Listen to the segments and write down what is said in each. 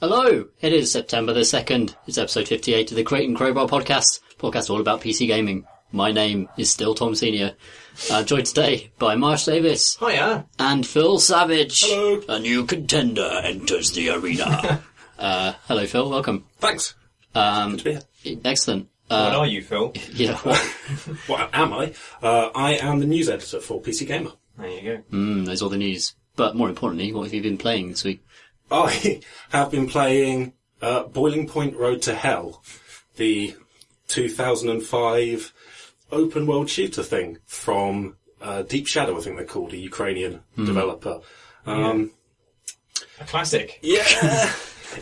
Hello, it is September the 2nd. It's episode 58 of the Crate and Crowbar podcast all about PC gaming. My name is still Tom Senior. Joined today by Marsh Davis. Hiya. And Phil Savage. Hello. A new contender enters the arena. Hello Phil, welcome. Thanks. Good to be here. Excellent. What are you, Phil? Yeah. What am I? I am the news editor for PC Gamer. There you go. There's all the news. But more importantly, what have you been playing this week? I have been playing Boiling Point Road to Hell, the 2005 open world shooter thing from Deep Shadow, I think they're called, a Ukrainian developer. A classic. Yeah.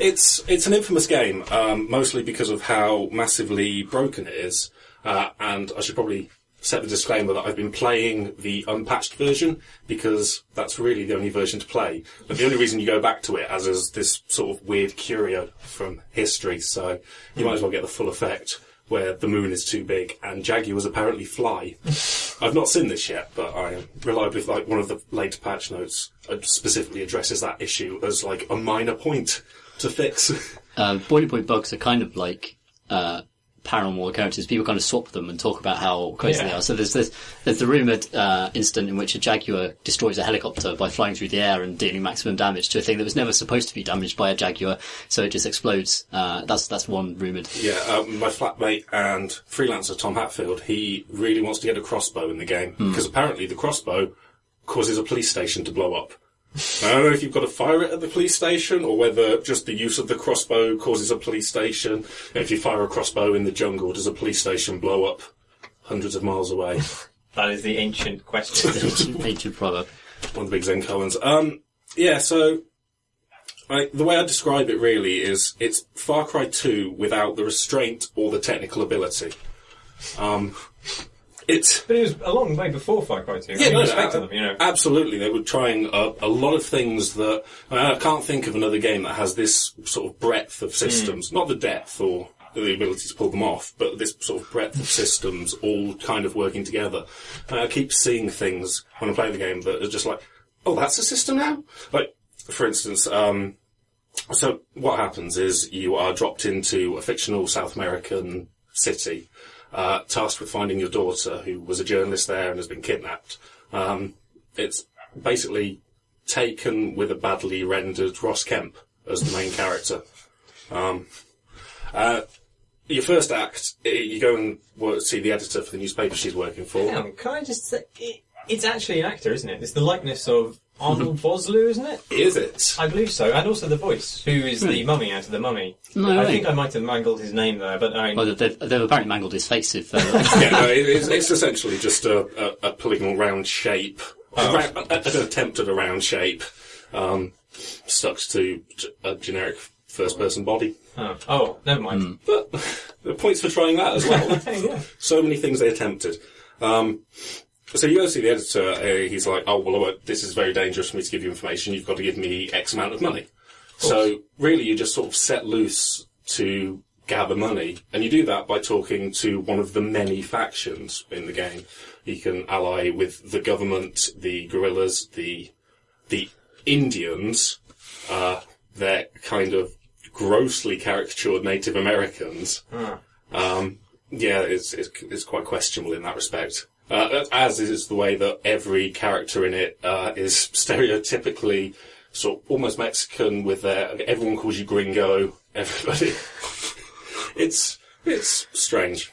It's an infamous game, mostly because of how massively broken it is. And I should probably set the disclaimer that I've been playing the unpatched version because that's really the only version to play. But the only reason you go back to it as is this sort of weird curio from history, so you might as well get the full effect where the moon is too big and jaguars apparently fly. I've not seen this yet, but I am reliably, like, one of the later patch notes specifically addresses that issue as like a minor point to fix. Boiling point bugs are kind of like paranormal occurrences. People kind of swap them and talk about how crazy they are. So there's the rumoured incident in which a jaguar destroys a helicopter by flying through the air and dealing maximum damage to a thing that was never supposed to be damaged by a jaguar, so it just explodes. That's one rumoured. Yeah, my flatmate and freelancer Tom Hatfield, he really wants to get a crossbow in the game because apparently the crossbow causes a police station to blow up. I don't know if you've got to fire it at the police station or whether just the use of the crossbow causes a police station. If you fire a crossbow in the jungle, does a police station blow up hundreds of miles away? That is the ancient question. ancient proverb. One of the big Zen koans. So the way I describe it really is it's Far Cry 2 without the restraint or the technical ability. But it was a long way before Far Cry 2. Yeah, Them, you know. Absolutely. They were trying a lot of things that... I can't think of another game that has this sort of breadth of systems. Not the depth or the ability to pull them off, but this sort of breadth of systems all kind of working together. I keep seeing things when I play the game that are just like, oh, that's a system now? Like, for instance... so what happens is you are dropped into a fictional South American city... tasked with finding your daughter, who was a journalist there and has been kidnapped. It's basically Taken with a badly rendered Ross Kemp as the main character. Your first act, you go and see the editor for the newspaper she's working for. Hang on, can I just say, it's actually an actor, isn't it? It's the likeness of Arnold Vosloo, isn't it? Is it? I believe so, and also the voice, who is the mummy out of the Mummy. No, I think I might have mangled his name there, but I mean... Well, they've apparently mangled his face. If It's essentially just a polygonal round shape. An attempt at a round shape, stuck to a generic first-person body. Oh, never mind. But there are points for trying that as well. Yeah. So many things they attempted. So you go see the editor, he's like, oh, well, this is very dangerous for me to give you information, you've got to give me X amount of money. So really you just sort of set loose to gather money, and you do that by talking to one of the many factions in the game. You can ally with the government, the guerrillas, the Indians, they're kind of grossly caricatured Native Americans. It's quite questionable in that respect. As is the way that every character in it is stereotypically sort of almost Mexican with everyone calls you gringo, everybody. It's strange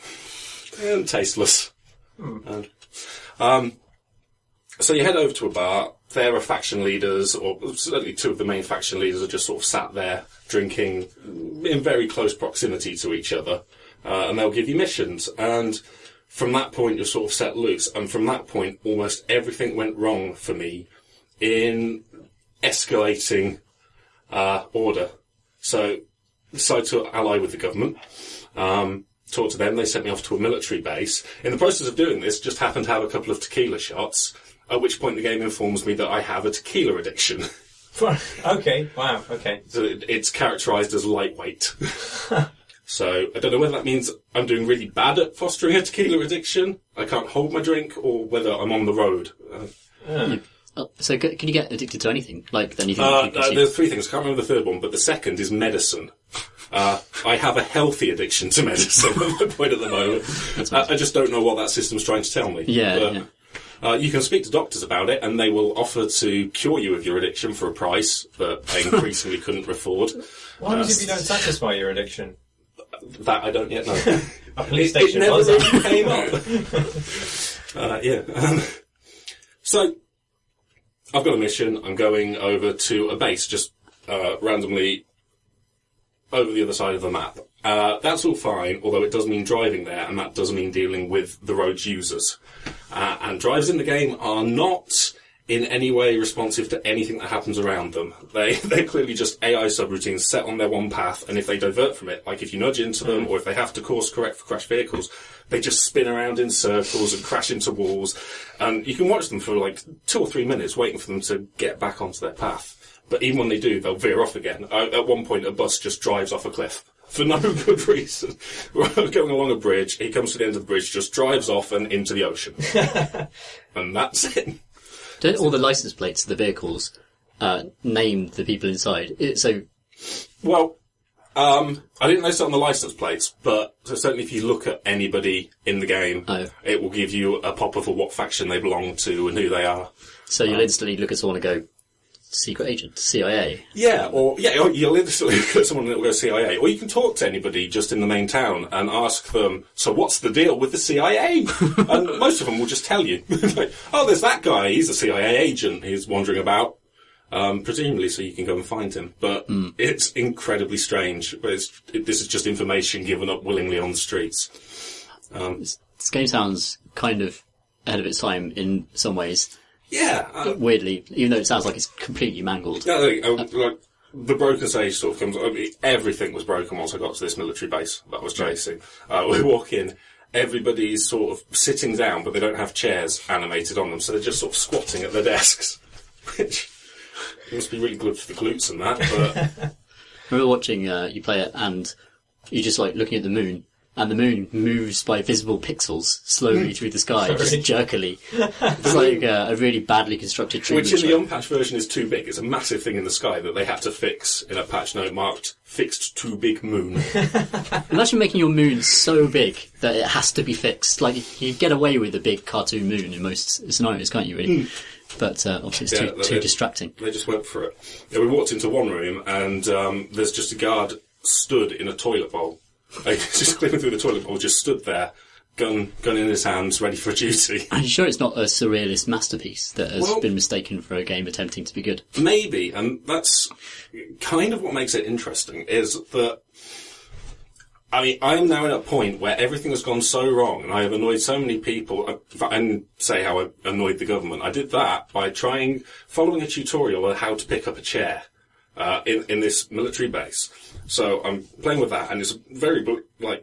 and tasteless. And, so you head over to a bar. There are faction leaders, or certainly two of the main faction leaders are just sort of sat there drinking in very close proximity to each other, and they'll give you missions. And from that point, you're sort of set loose. And from that point, almost everything went wrong for me in escalating order. So, decided to ally with the government, talk to them. They sent me off to a military base. In the process of doing this, just happened to have a couple of tequila shots, at which point the game informs me that I have a tequila addiction. Okay, wow, okay. So it's characterised as lightweight. So I don't know whether that means I'm doing really bad at fostering a tequila addiction, I can't hold my drink, or whether I'm on the road. So can you get addicted to anything? Like anything? You consume? There's three things. I can't remember the third one, but the second is medicine. I have a healthy addiction to medicine at the point at the moment. I just don't know what that system's trying to tell me. Yeah. You can speak to doctors about it, and they will offer to cure you of your addiction for a price that they increasingly couldn't afford. What happens if you don't satisfy your addiction? That I don't yet know. A police station never buzzer. really came up. So, I've got a mission. I'm going over to a base, just randomly over the other side of the map. That's all fine, although it does mean driving there, and that does mean dealing with the road's users. And drivers in the game are not in any way responsive to anything that happens around them. They're clearly just AI subroutines set on their one path, and if they divert from it, like if you nudge into them, or if they have to course correct for crashed vehicles, they just spin around in circles and crash into walls. And you can watch them for like 2 or 3 minutes waiting for them to get back onto their path. But even when they do, they'll veer off again. At one point, a bus just drives off a cliff. For no good reason. We're going along a bridge, he comes to the end of the bridge, just drives off and into the ocean. And that's it. Don't all the license plates of the vehicles name the people inside? Well, I didn't notice it on the license plates, but certainly if you look at anybody in the game, it will give you a pop of what faction they belong to and who they are. So you'll instantly look at someone and go, secret agent, CIA. Or you'll instantly look at someone that will go CIA. Or you can talk to anybody just in the main town and ask them, so what's the deal with the CIA? And most of them will just tell you. Like, oh, there's that guy, he's a CIA agent, he's wandering about. Presumably so you can go and find him. But it's incredibly strange. This is just information given up willingly on the streets. This game sounds kind of ahead of its time in some ways. Yeah. Weirdly, even though it sounds like it's completely mangled. Like the broken stage sort of comes. I mean, everything was broken once I got to this military base that I was chasing. We walk in, everybody's sort of sitting down, but they don't have chairs animated on them, so they're just sort of squatting at their desks, which must be really good for the glutes and that. But I remember watching you play it, and you're just like looking at the moon. And the moon moves by visible pixels slowly through the sky, just jerkily. It's like a really badly constructed tree. Which in the unpatched version is too big. It's a massive thing in the sky that they have to fix in a patch note marked "fixed too big moon." Imagine making your moon so big that it has to be fixed. Like, you get away with a big cartoon moon in most scenarios, can't you, really? But obviously it's too distracting. They just went for it. Yeah, we walked into one room, and there's just a guard stood in a toilet bowl. Just clearing through the toilet bowl, just stood there, gun in his hands, ready for duty. Are you sure it's not a surrealist masterpiece that has been mistaken for a game attempting to be good? Maybe, and that's kind of what makes it interesting, is that, I mean, I am now at a point where everything has gone so wrong, and I have annoyed so many people, and say how I annoyed the government. I did that by following a tutorial on how to pick up a chair. In this military base. So I'm playing with that, and it's very,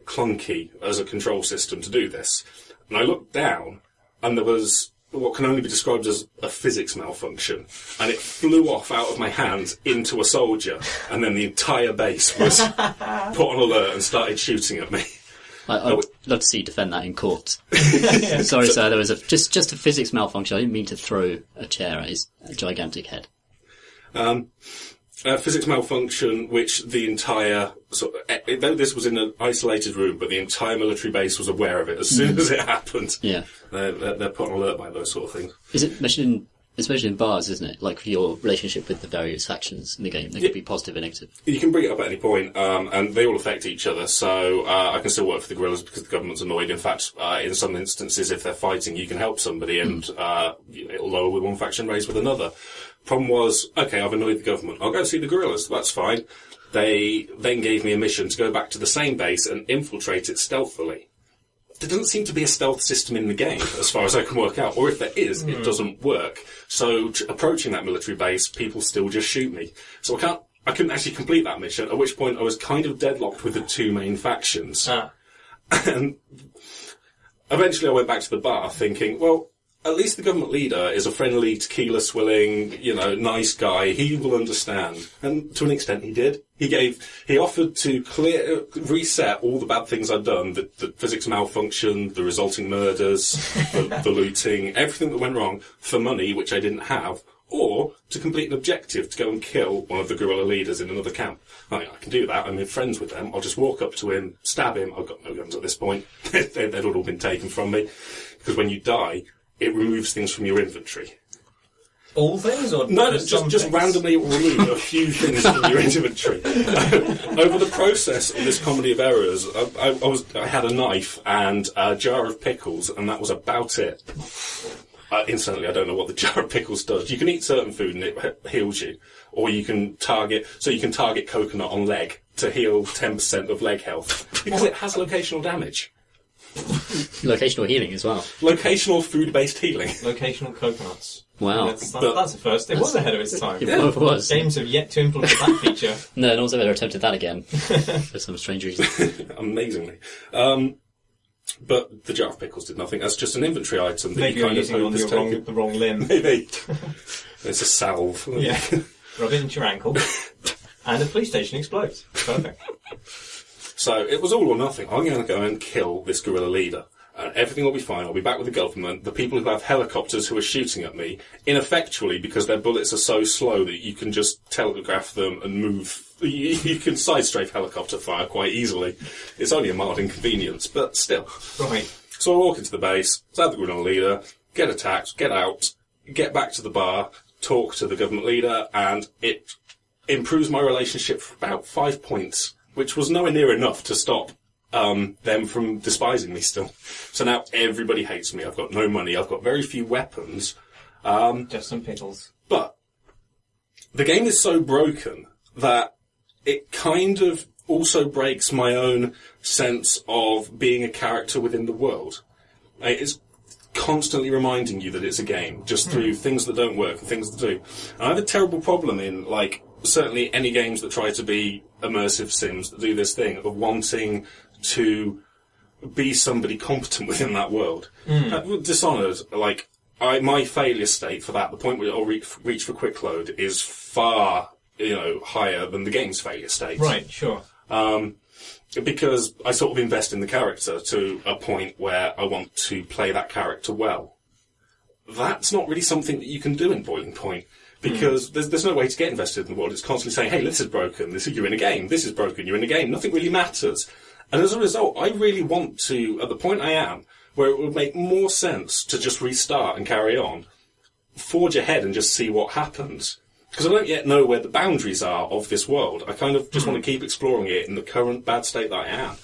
clunky as a control system to do this. And I looked down, and there was what can only be described as a physics malfunction. And it flew off out of my hand into a soldier, and then the entire base was put on alert and started shooting at me. I'd love to see you defend that in court. Sorry, sir, there was just a physics malfunction. I didn't mean to throw a chair at his gigantic head. Physics malfunction, which the entire though this was in an isolated room, but the entire military base was aware of it as soon as it happened. Yeah, they're put on alert by those sort of things. Is it mentioned especially in bars, isn't it? Like for your relationship with the various factions in the game, they could be positive and negative. You can bring it up at any point, and they all affect each other. So I can still work for the guerrillas because the government's annoyed. In fact, in some instances, if they're fighting, you can help somebody, and it'll lower with one faction, raise with another. Problem was, okay, I've annoyed the government. I'll go see the guerrillas. That's fine. They then gave me a mission to go back to the same base and infiltrate it stealthily. There doesn't seem to be a stealth system in the game, as far as I can work out. Or if there is, it doesn't work. So approaching that military base, people still just shoot me. So I couldn't actually complete that mission, at which point I was kind of deadlocked with the two main factions. And eventually I went back to the bar thinking, well, at least the government leader is a friendly, tequila-swilling, nice guy. He will understand. And to an extent he did. He offered to reset all the bad things I'd done, the physics malfunction, the resulting murders, the looting, everything that went wrong, for money, which I didn't have, or to complete an objective to go and kill one of the guerrilla leaders in another camp. I can do that. I'm friends with them. I'll just walk up to him, stab him. I've got no guns at this point. They'd all been taken from me. Because when you die, it removes things from your inventory. All things? Or no, just randomly remove a few things from your inventory. Over the process of this comedy of errors, I had a knife and a jar of pickles, and that was about it. Incidentally, I don't know what the jar of pickles does. You can eat certain food and it heals you. Or you can target coconut on leg to heal 10% of leg health. Because it has locational damage. Locational healing as well. Locational food-based healing. Locational coconuts. Wow. That's a first. It was ahead of its time. It was. Games have yet to implement that feature. No one's ever attempted that again. For some strange reason. Amazingly. But the jar of pickles did nothing. That's just an inventory item that Maybe you kind you're of using hope it on the wrong limb. Maybe. It's a salve. Yeah. Rub it into your ankle, and the police station explodes. Perfect. So it was all or nothing. I'm going to go and kill this guerrilla leader. And everything will be fine. I'll be back with the government. The people who have helicopters who are shooting at me, ineffectually, because their bullets are so slow that you can just telegraph them and move. You can side-strafe helicopter fire quite easily. It's only a mild inconvenience, but still. Right. So I walk into the base, stab the guerrilla leader, get attacked, get out, get back to the bar, talk to the government leader, and it improves my relationship for about 5 points, which was nowhere near enough to stop them from despising me still. So now everybody hates me. I've got no money. I've got very few weapons. Just some pickles. But the game is so broken that it kind of also breaks my own sense of being a character within the world. It's constantly reminding you that it's a game, just through things that don't work and things that do. And I have a terrible problem in, certainly any games that try to be immersive sims that do this thing of wanting to be somebody competent within that world. Dishonored, my failure state for that, the point where I'll reach for quick load, is far, higher than the game's failure state. Right, sure. Because I sort of invest in the character to a point where I want to play that character well. That's not really something that you can do in Boiling Point, because there's no way to get invested in the world. It's constantly saying, hey, this is broken, you're in a game, this is broken, you're in a game, nothing really matters. And as a result, I really want to, at the point I am, where it would make more sense to just restart and carry on, forge ahead and just see what happens. Because I don't yet know where the boundaries are of this world. I kind of just want to keep exploring it in the current bad state that I am.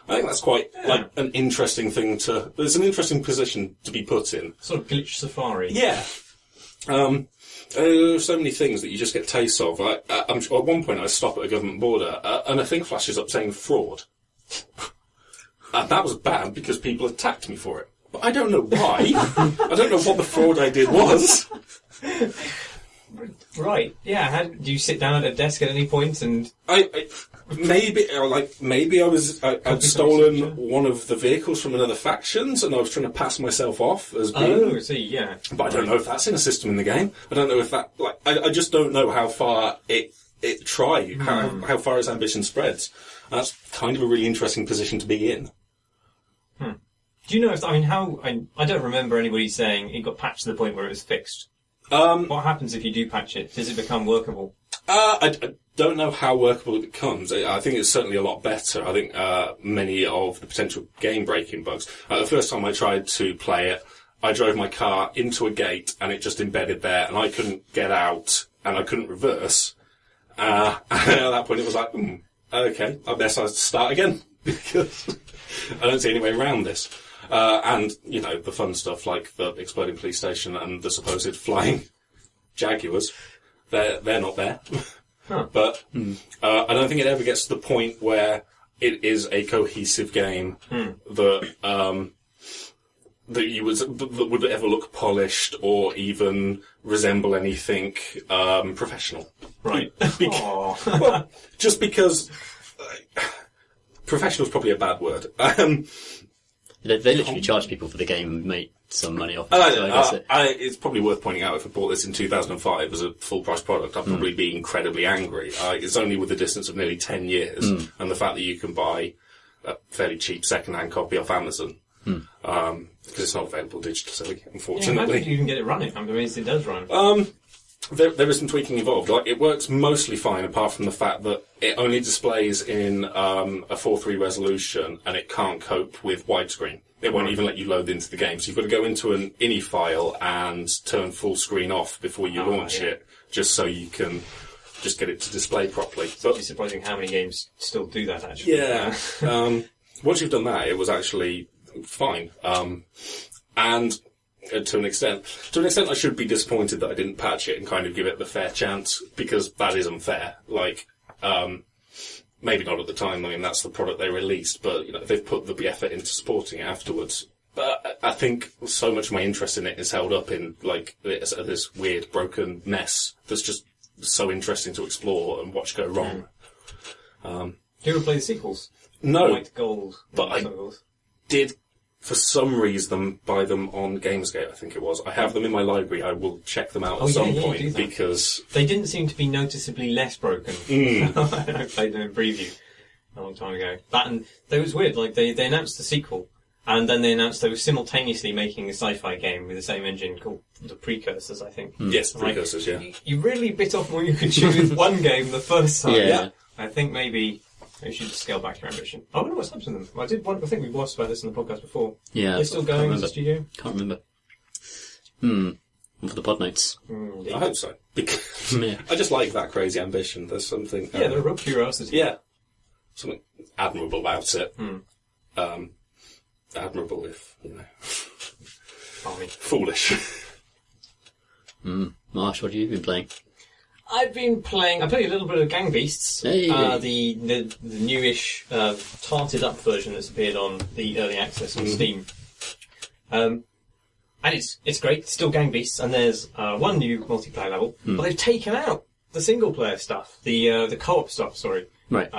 I think that's quite an interesting thing it's an interesting position to be put in. Sort of glitch safari. Yeah. There are so many things that you just get tastes of. I'm sure at one point I stop at a government border and a thing flashes up saying fraud. And that was bad because people attacked me for it. But I don't know why. I don't know what the fraud I did was. Right. Yeah. Do you sit down at a desk at any point and? Maybe I'd stolen one of the vehicles from another factions, and I was trying to pass myself off as being. Oh, see, yeah. But I don't know if that's in a system in the game. I don't know if that I just don't know how far it tried, how far its ambition spreads. And that's kind of a really interesting position to be in. Do you know I don't remember anybody saying it got patched to the point where it was fixed. What happens if you do patch it? Does it become workable? I don't know how workable it becomes. I think it's certainly a lot better. I think many of the potential game-breaking bugs. The first time I tried to play it, I drove my car into a gate and it just embedded there, and I couldn't get out and I couldn't reverse. And at that point it was like, okay, I guess I'll start again because I don't see any way around this. And, the fun stuff like the exploding police station and the supposed flying Jaguars, they're not there. Huh. But I don't think it ever gets to the point where it is a cohesive game that would ever look polished or even resemble anything professional. Right. Well, just because professional is probably a bad word. They literally charge people for the game and make some money off it. It's probably worth pointing out, if I bought this in 2005 as a full-price product, I'd probably be incredibly angry. It's only with the distance of nearly 10 years, and the fact that you can buy a fairly cheap second-hand copy off Amazon, because it's not available digitally, unfortunately. Imagine you can get it running. I mean, it does run. There is some tweaking involved. Like, it works mostly fine, apart from the fact that it only displays in a 4:3 resolution, and it can't cope with widescreen. It won't even let you load into the game. So you've got to go into an INI file and turn full screen off before you launch it, just so you can just get it to display properly. It's actually surprising how many games still do that, actually. Yeah. Once you've done that, it was actually fine. And to an extent, I should be disappointed that I didn't patch it and kind of give it the fair chance, because that is unfair. Like, maybe not at the time. I mean, that's the product they released, but they've put the effort into supporting it afterwards. But I think so much of my interest in it is held up in like this weird broken mess that's just so interesting to explore and watch go wrong. Do you ever play the sequels? No, White Gold, but I did. For some reason, buy them on Gamesgate, I think it was. I have them in my library. I will check them out at some point, because they didn't seem to be noticeably less broken. I played them in preview a long time ago. That, and it was weird. Like they announced the sequel, and then they announced they were simultaneously making a sci-fi game with the same engine called the Precursors, I think. Yes, Precursors. Yeah. You really bit off more you could chew with one game the first time. Yeah. I think maybe you should scale back your ambition. I wonder what's happened to them. I think we watched about this in the podcast before. Yeah. Are they still going as a studio? Can't remember. One for the pod notes. I hope so. Because I just like that crazy ambition. There's something... Yeah, they're a real curiosity. Yeah. Something admirable about it. Admirable if, foolish. Marsh, what have you been playing? I played a little bit of Gang Beasts, Hey. the newish tarted up version that's appeared on the early access on Steam, and it's great. It's still Gang Beasts, and there's one new multiplayer level, but they've taken out the single player stuff, the co-op stuff. Sorry, Right.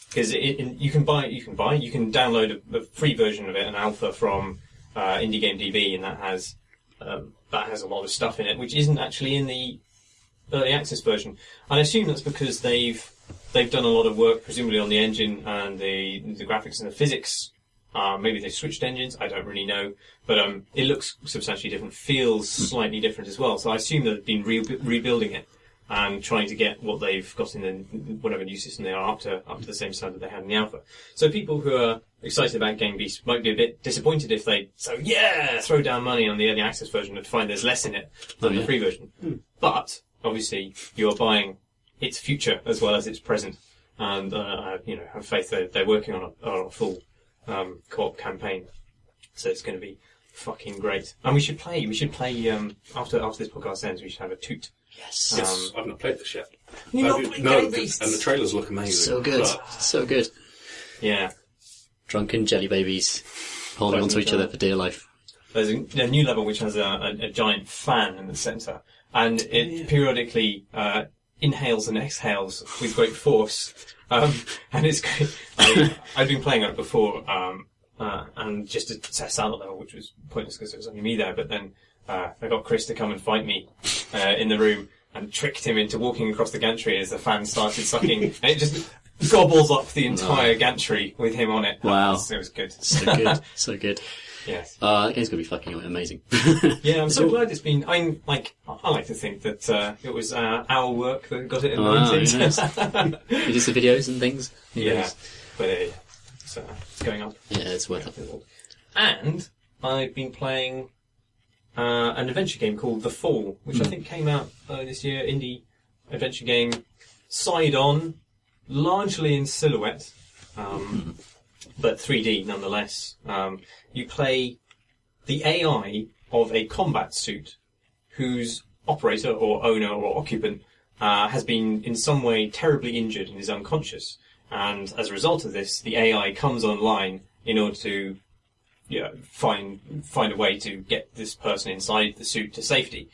Because you can download a free version of it, an alpha from Indie Game DB, and that has a lot of stuff in it, which isn't actually in the early access version. And I assume that's because they've done a lot of work, presumably on the engine and the graphics and the physics. Maybe they've switched engines, I don't really know. But it looks substantially different, feels slightly different as well. So I assume they've been rebuilding it and trying to get what they've got in whatever new system they are up to the same standard they had in the alpha. So people who are excited about Game Beast might be a bit disappointed if they throw down money on the early access version and find there's less in it than the free version. But obviously, you're buying its future as well as its present, and have faith that they're working on a full co-op campaign. So it's going to be fucking great. And we should play. After this podcast ends. We should have a toot. Yes. I've not played this yet. You've not played Gang Beasts? And the trailers look amazing. So good. So good. Yeah. Drunken jelly babies holding onto each other for dear life. There's a new level which has a giant fan in the centre, and it periodically inhales and exhales with great force. And it's great. I've been playing it before, and just to test out the level, which was pointless because it was only me there. But then I got Chris to come and fight me in the room, and tricked him into walking across the gantry as the fan started sucking, and it just gobbles up the entire gantry with him on it. Wow. It was good. So good. So good. Yes. That game's going to be fucking amazing. Yeah, I'm so glad it's been. I like to think that it was our work that got it anointed. You did some videos and things. Yeah, but it's going on. Yeah, it's worth it. And I've been playing an adventure game called The Fall, which I think came out this year. Indie adventure game, side-on, largely in silhouette, but 3D nonetheless. You play the AI of a combat suit whose operator or owner or occupant has been in some way terribly injured and is unconscious. And as a result of this, the AI comes online in order to find a way to get this person inside the suit to safety.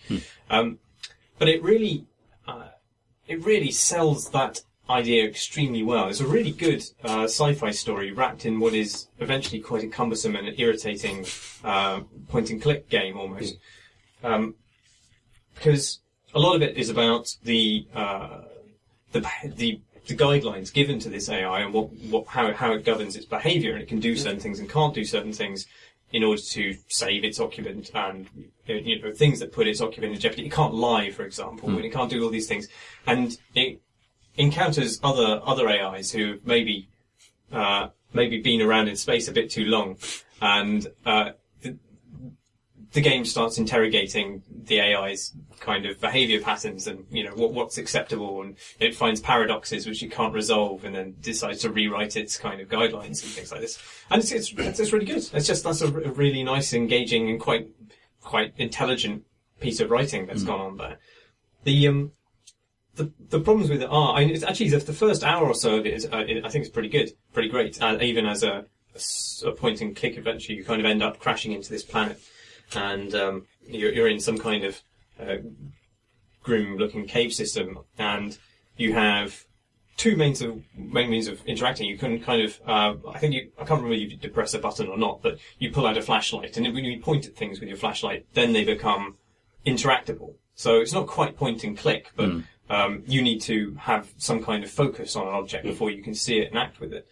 But it really sells that idea extremely well. It's a really good sci-fi story wrapped in what is eventually quite a cumbersome and irritating point-and-click game almost. Because a lot of it is about the guidelines given to this AI and how it governs its behaviour, and it can do certain things and can't do certain things in order to save its occupant, and things that put its occupant in jeopardy. It can't lie, for example, and it can't do all these things, and it encounters other AIs who maybe been around in space a bit too long, and the game starts interrogating the AI's kind of behaviour patterns and what's acceptable, and it finds paradoxes which it can't resolve, and then decides to rewrite its kind of guidelines and things like this. And it's really good. That's a really nice, engaging, and quite intelligent piece of writing that's gone on there. The problems with it are, it's actually the first hour or so of it is, I think it's pretty good, pretty great. Even as a point and click adventure, you kind of end up crashing into this planet, and you're in some kind of grim-looking cave system, and you have two main means of interacting. You can kind of, I can't remember if you press a button or not, but you pull out a flashlight, and when you point at things with your flashlight, then they become interactable. So it's not quite point and click, but you need to have some kind of focus on an object before you can see it and act with it.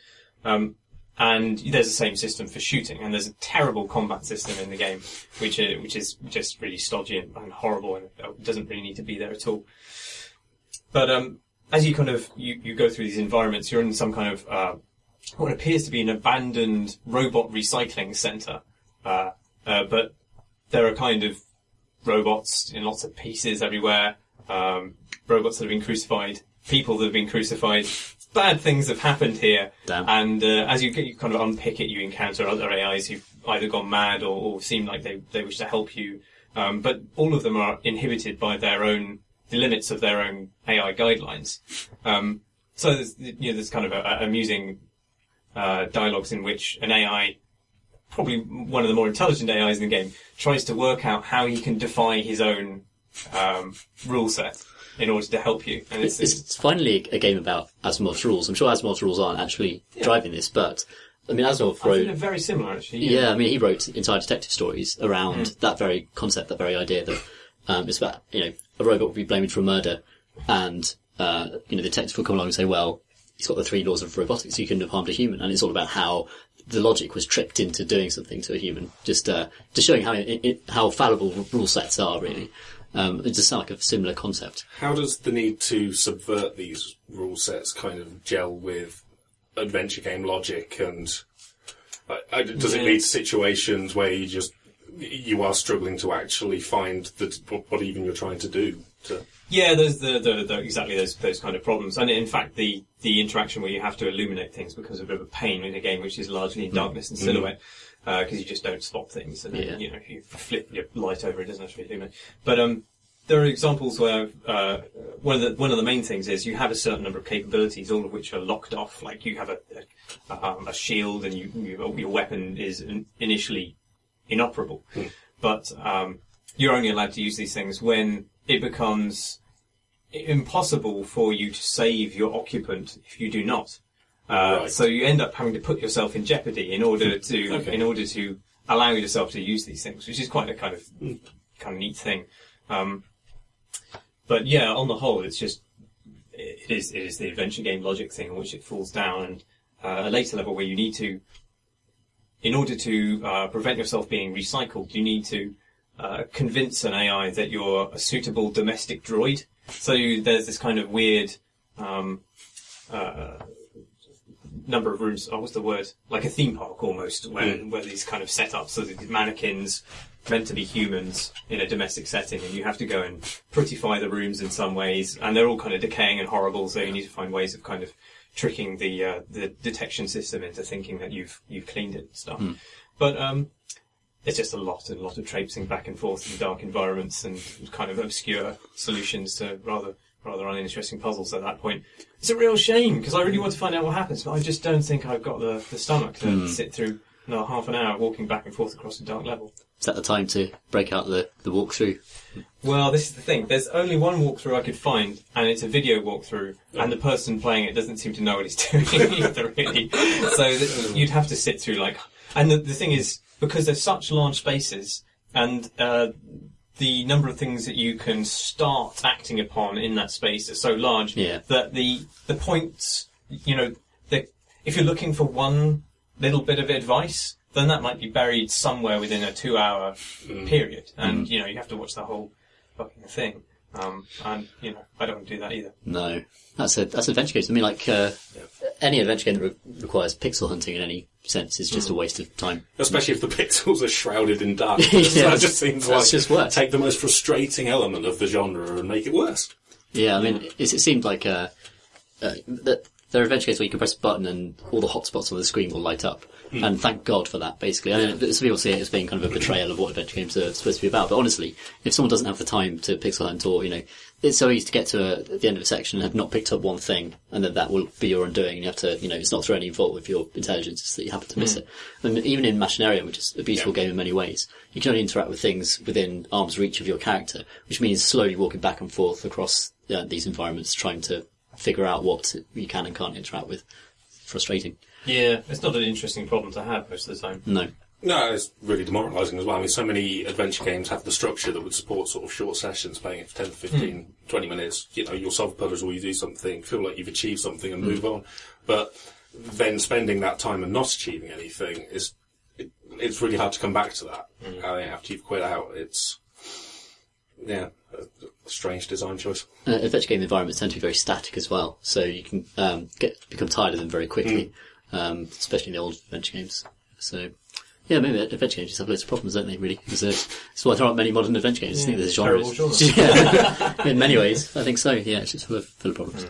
And there's the same system for shooting, and there's a terrible combat system in the game, which is just really stodgy and horrible, and it doesn't really need to be there at all. But as you kind of you go through these environments, you're in some kind of what appears to be an abandoned robot recycling center, but there are kind of robots in lots of pieces everywhere, robots that have been crucified, people that have been crucified. Bad things have happened here. Damn. And as you kind of unpick it, you encounter other AIs who've either gone mad or seem like they wish to help you. But all of them are inhibited by the limits of their own AI guidelines. So there's kind of amusing dialogues in which an AI, probably one of the more intelligent AIs in the game, tries to work out how he can defy his own rule set in order to help you. And it's finally a game about Asimov's rules. I'm sure Asimov's rules aren't actually driving this, but I mean, Asimov wrote... I think they're very similar, actually. Yeah, I mean, he wrote entire detective stories around that very concept, that very idea that it's about, a robot would be blamed for a murder, and, the detective will come along and say, well, he's got the 3 laws of robotics, you couldn't have harmed a human, and it's all about how the logic was tricked into doing something to a human, just showing how fallible rule sets are, really. It just sounds like a similar concept. How does the need to subvert these rule sets kind of gel with adventure game logic, and does it lead to situations where you are struggling to actually find what even you're trying to do? Yeah, there's exactly those kind of problems, and in fact the interaction where you have to illuminate things becomes a bit of a pain in a game which is largely in darkness and silhouette, because you just don't spot things, and then, if you flip your light over, it doesn't actually illuminate. But there are examples where one of the main things is you have a certain number of capabilities, all of which are locked off. Like you have a shield, and your weapon is initially inoperable, but you're only allowed to use these things when it becomes impossible for you to save your occupant if you do not. Right. So you end up having to put yourself in jeopardy in order to allow yourself to use these things, which is quite a kind of neat thing. But yeah, on the whole, it is the adventure game logic thing on which it falls down, and a later level where you need to, in order to prevent yourself being recycled, you need to convince an AI that you're a suitable domestic droid. So there's this kind of weird number of rooms. Oh, what's the word? Like a theme park almost, where these kind of set up so that these mannequins meant to be humans in a domestic setting, and you have to go and prettify the rooms in some ways, and they're all kind of decaying and horrible. So you need to find ways of kind of tricking the detection system into thinking that you've cleaned it and stuff. But it's just a lot of traipsing back and forth in dark environments and kind of obscure solutions to rather uninteresting puzzles at that point. It's a real shame, because I really want to find out what happens, but I just don't think I've got the stomach to sit through another half an hour walking back and forth across a dark level. Is that the time to break out the walkthrough? Well, this is the thing. There's only one walkthrough I could find, and it's a video walkthrough, and the person playing it doesn't seem to know what he's doing either, really. So you'd have to sit through, like... And the thing is, because there's such large spaces, and the number of things that you can start acting upon in that space are so large that the points, you know, if you're looking for one little bit of advice, then that might be buried somewhere within a 2-hour period, and you know you have to watch the whole fucking thing. And you know I don't want to do that either. No, that's adventure games. I mean, like any adventure game that requires pixel hunting in any sense is just a waste of time. Especially if the pixels are shrouded in dark. Yeah, that just seems like just worse. Take the most frustrating element of the genre and make it worse. Yeah, I mean, it seemed like that there are adventure games where you can press a button and all the hotspots on the screen will light up. And thank God for that, basically. I mean, some people see it as being kind of a betrayal of what adventure games are supposed to be about. But honestly, if someone doesn't have the time to pixel hunt, or, you know, it's so easy to get to the end of a section and have not picked up one thing, and then that will be your undoing, and you have to, you know, it's not through any fault of your intelligence, it's that you happen to miss it. And even in Machinarium, which is a beautiful game in many ways, you can only interact with things within arm's reach of your character, which means slowly walking back and forth across these environments, trying to figure out what you can and can't interact with. Frustrating. Yeah, it's not an interesting problem to have most of the time. No. No, it's really demoralising as well. I mean, so many adventure games have the structure that would support sort of short sessions, playing it for 10, 15, 20 minutes. You know, you'll solve a puzzle, you do something, feel like you've achieved something and move on. But then spending that time and not achieving anything it's really hard to come back to that. After you've quit out, it's, a strange design choice. Adventure game environments tend to be very static as well, so you can become tired of them very quickly, especially in the old adventure games. So, yeah, maybe adventure games just have loads of problems, don't they, really? That's why there aren't many modern adventure games. I think there's genres. Yeah, in many ways, I think so, yeah, it's just full of problems.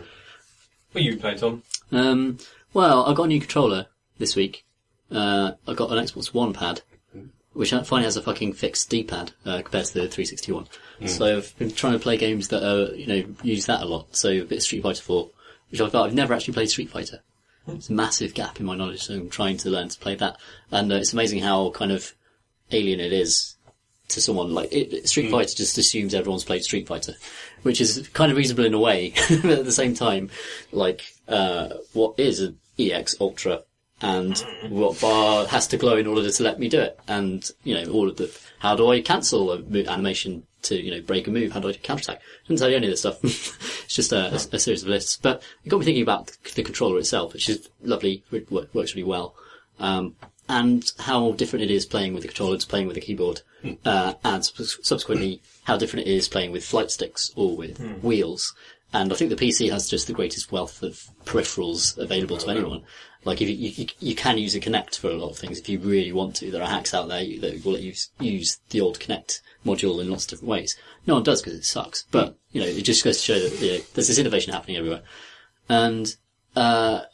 What are you playing, Tom? Well, I got a new controller this week. I got an Xbox One pad, which finally has a fucking fixed D-pad compared to the 361. So I've been trying to play games that use that a lot. So a bit of Street Fighter 4, which I've never actually played Street Fighter. It's a massive gap in my knowledge, so I'm trying to learn to play that. And it's amazing how kind of alien it is to someone. Like Street Fighter just assumes everyone's played Street Fighter, which is kind of reasonable in a way, but at the same time, like what is an EX Ultra? And what bar has to glow in order to let me do it? And, you know, all of the, how do I cancel a animation to, you know, break a move? How do I do counterattack? I didn't tell you any of this stuff. It's just a series of lists. But it got me thinking about the controller itself, which is lovely, it works really well. And how different it is playing with the controller to playing with the keyboard. And subsequently, how different it is playing with flight sticks or with wheels. And I think the PC has just the greatest wealth of peripherals available to anyone. Like, if you can use a Kinect for a lot of things if you really want to. There are hacks out there that will let you use the old Kinect module in lots of different ways. No one does because it sucks. But, you know, it just goes to show that there's this innovation happening everywhere. And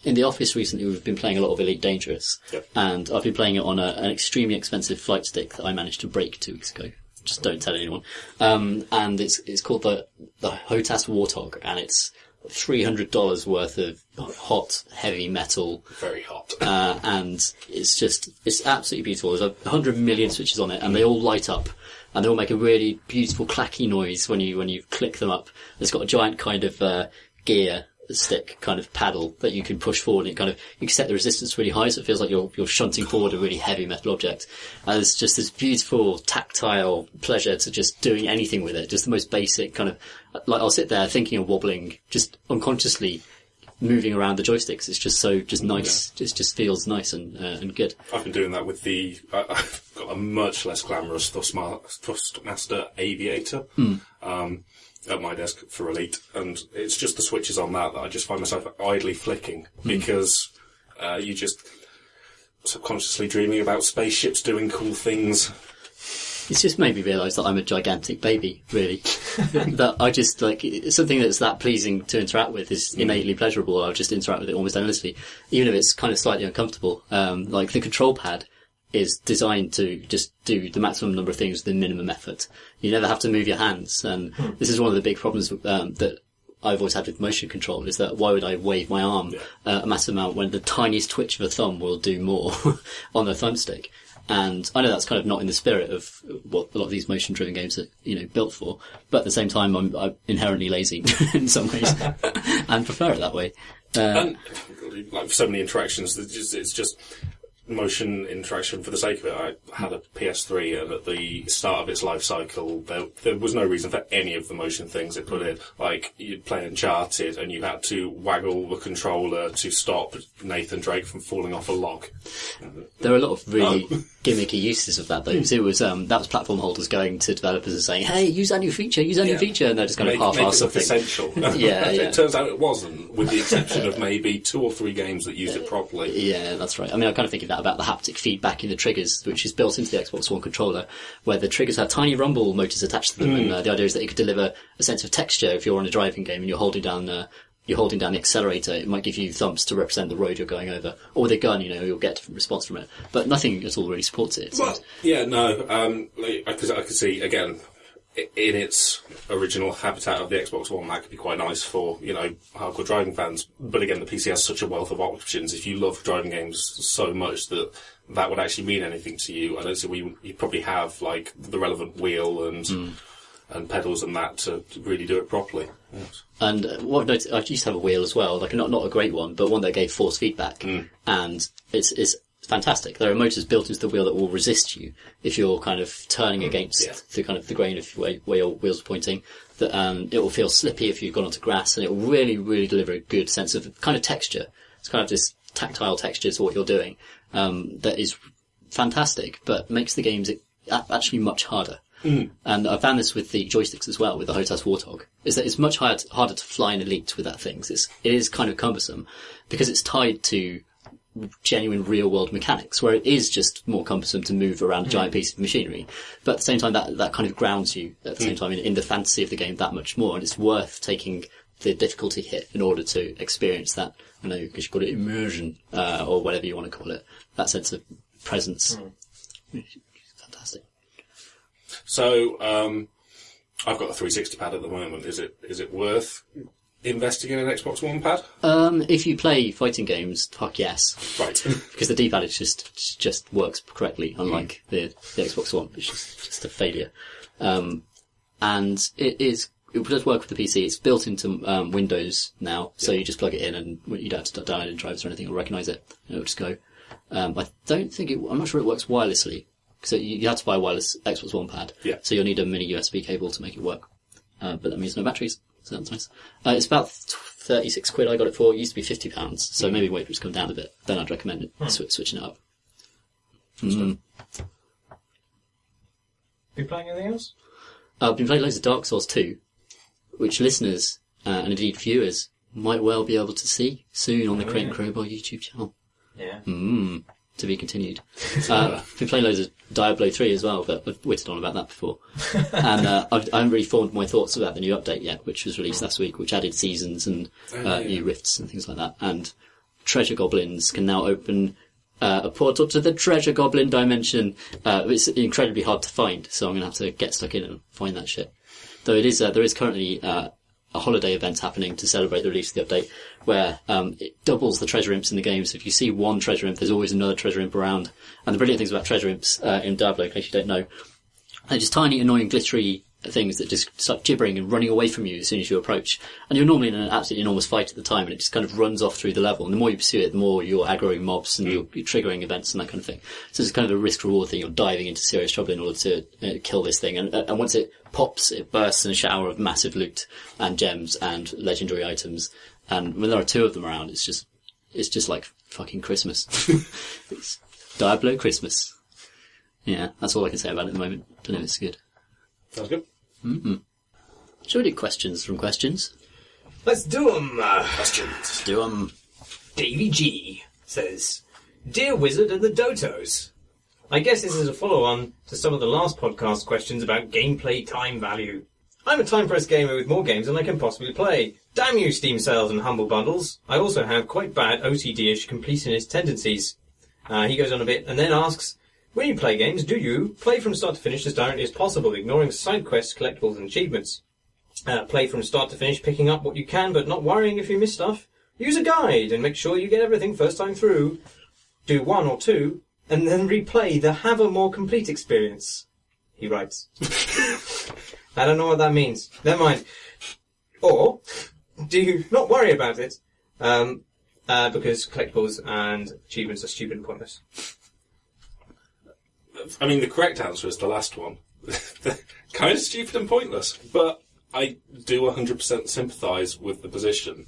in the office recently, we've been playing a lot of Elite Dangerous. Yep. And I've been playing it on an extremely expensive flight stick that I managed to break 2 weeks ago. Just don't tell anyone. And it's called the HOTAS Warthog, and it's $300 worth of hot, heavy metal. Very hot. And it's absolutely beautiful. There's 100 million switches on it, and they all light up, and they all make a really beautiful clacky noise when you click them up. It's got a giant kind of gear stick kind of paddle that you can push forward, and you can set the resistance really high, so it feels like you're shunting forward a really heavy metal object. And there's just this beautiful tactile pleasure to just doing anything with it. Just the most basic kind of, like, I'll sit there thinking of wobbling, just unconsciously moving around the joysticks. It's just nice. It just feels nice and good. I've been doing that with I've got a much less glamorous Thrustmaster Aviator. At my desk for Elite, and it's just the switches on that I just find myself idly flicking because you just subconsciously dreaming about spaceships doing cool things. It's just made me realise that I'm a gigantic baby, really. That I just, like, something that's that pleasing to interact with is innately pleasurable. I'll just interact with it almost endlessly, even if it's kind of slightly uncomfortable. Like the control pad is designed to just do the maximum number of things with the minimum effort. You never have to move your hands, and this is one of the big problems that I've always had with motion control is that why would I wave my arm a massive amount when the tiniest twitch of a thumb will do more on the thumbstick? And I know that's kind of not in the spirit of what a lot of these motion-driven games are, built for. But at the same time, I'm inherently lazy in some ways and prefer it that way. And like for so many interactions, it's just motion interaction for the sake of it. I had a PS3, and at the start of its life cycle, there was no reason for any of the motion things it put in. Like, you'd play Uncharted, and you had to waggle the controller to stop Nathan Drake from falling off a log. There are a lot of really gimmicky uses of that, though. Because it was, that was platform holders going to developers and saying, hey, use our new feature, and they're just kind of half-ass something. Essential. It turns out it wasn't, with the exception of maybe 2 or 3 games that used it properly. Yeah, that's right. I mean, I kind of think of that about the haptic feedback in the triggers, which is built into the Xbox One controller, where the triggers have tiny rumble motors attached to them, and the idea is that it could deliver a sense of texture if you're on a driving game and you're holding down the accelerator. It might give you thumps to represent the road you're going over, or with a gun, you'll get a different response from it. But nothing at all really supports it. Well, I could see again, in its original habitat of the Xbox One, that could be quite nice for, hardcore driving fans. But again, the PC has such a wealth of options. If you love driving games so much that would actually mean anything to you, I don't see you probably have, like, the relevant wheel and pedals and that to really do it properly. Yes. And what I've noticed, I used to have a wheel as well, like not a great one, but one that gave force feedback. And it's fantastic. There are motors built into the wheel that will resist you if you're kind of turning against the grain of where your wheels are pointing. That it will feel slippy if you've gone onto grass, and it will really, really deliver a good sense of kind of texture. It's kind of this tactile texture to what you're doing that is fantastic, but makes the games actually much harder. And I found this with the joysticks as well, with the Hotas Warthog, is that it's much harder to fly an Elite with that thing. It is kind of cumbersome because it's tied to genuine real-world mechanics, where it is just more cumbersome to move around a giant piece of machinery. But at the same time, that kind of grounds you at the same time in the fantasy of the game that much more, and it's worth taking the difficulty hit in order to experience that, because you call it immersion, or whatever you want to call it, that sense of presence. Fantastic. So, I've got a 360 pad at the moment. Is it worth investing in an Xbox One pad? If you play fighting games, fuck yes. Right. Because the D-pad is just works correctly, unlike the Xbox One, which is just a failure. And it does work with the PC. It's built into Windows now, so you just plug it in and you don't have to download any drivers or anything. It'll recognise it and it'll just go. I'm not sure it works wirelessly, because you have to buy a wireless Xbox One pad. Yeah. So you'll need a mini USB cable to make it work. But that means no batteries, so that's nice. It's about £36 I got it for. It used to be £50, so maybe wait for it to come down a bit. Then I'd recommend switching it up. Been playing anything else? I've been playing loads of Dark Souls 2, which listeners, and indeed viewers, might well be able to see soon on the Crate and Crowbar YouTube channel. Yeah. To be continued. I've been playing loads of Diablo 3 as well, but I've witted on about that before. And I haven't really formed my thoughts about the new update yet, which was released last week, which added seasons and new rifts and things like that. And treasure goblins can now open a portal to the treasure goblin dimension. It's incredibly hard to find, so I'm going to have to get stuck in and find that shit. Though there is currently a holiday event happening to celebrate the release of the update, where it doubles the treasure imps in the game. So if you see one treasure imp, there's always another treasure imp around. And the brilliant things about treasure imps in Diablo, in case you don't know, they're just tiny, annoying, glittery things that just start gibbering and running away from you as soon as you approach. And you're normally in an absolutely enormous fight at the time, and it just kind of runs off through the level. And the more you pursue it, the more you're aggroing mobs and you're triggering events and that kind of thing. So it's kind of a risk-reward thing. You're diving into serious trouble in order to kill this thing. And once it pops, it bursts in a shower of massive loot and gems and legendary items. And when there are 2 of them around, it's just like fucking Christmas. It's Diablo Christmas. Yeah, that's all I can say about it at the moment. Don't know if it's good. Sounds good. Shall we do questions from questions? Let's do them. Questions. Do 'em. Davey G says, Dear Wizard and the Dotos, I guess this is a follow-on to some of the last podcast questions about gameplay time value. I'm a time-pressed gamer with more games than I can possibly play. Damn you, Steam sales and humble bundles. I also have quite bad OCD-ish completionist tendencies. He goes on a bit and then asks, when you play games, do you play from start to finish as directly as possible, ignoring side quests, collectibles and achievements? Play from start to finish, picking up what you can, but not worrying if you miss stuff. Use a guide and make sure you get everything first time through. Do 1 or 2, and then replay the have a more complete experience, he writes. I don't know what that means. Never mind. Or, do not worry about it, because collectibles and achievements are stupid and pointless. I mean, the correct answer is the last one. Kind of stupid and pointless, but I do 100% sympathise with the position.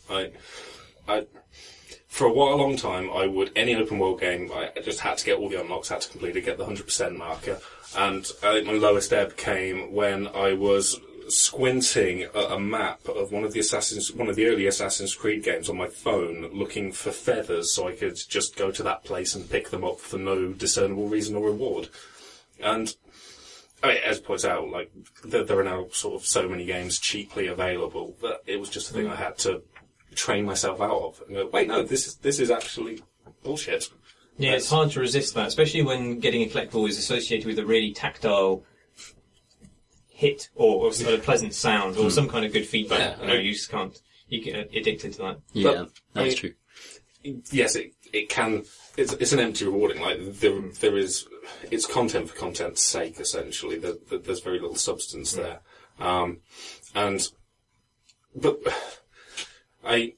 For a long time, I would, any open world game, I just had to get all the unlocks, had to complete it, get the 100% marker, and I think my lowest ebb came when I was squinting at a map of one of the early Assassin's Creed games on my phone, looking for feathers so I could just go to that place and pick them up for no discernible reason or reward. And I mean, as it points out, like there are now sort of so many games cheaply available that it was just a thing I had to train myself out of. And go, wait, no, this is actually bullshit. Yeah, it's hard to resist that, especially when getting a collectible is associated with a really tactile hit or a pleasant sound or some kind of good feedback. Yeah, you just can't. You get addicted to that. Yeah, that's true. Yes, it can. It's an empty rewarding. Like there is, it's content for content's sake. Essentially, there's very little substance there. But I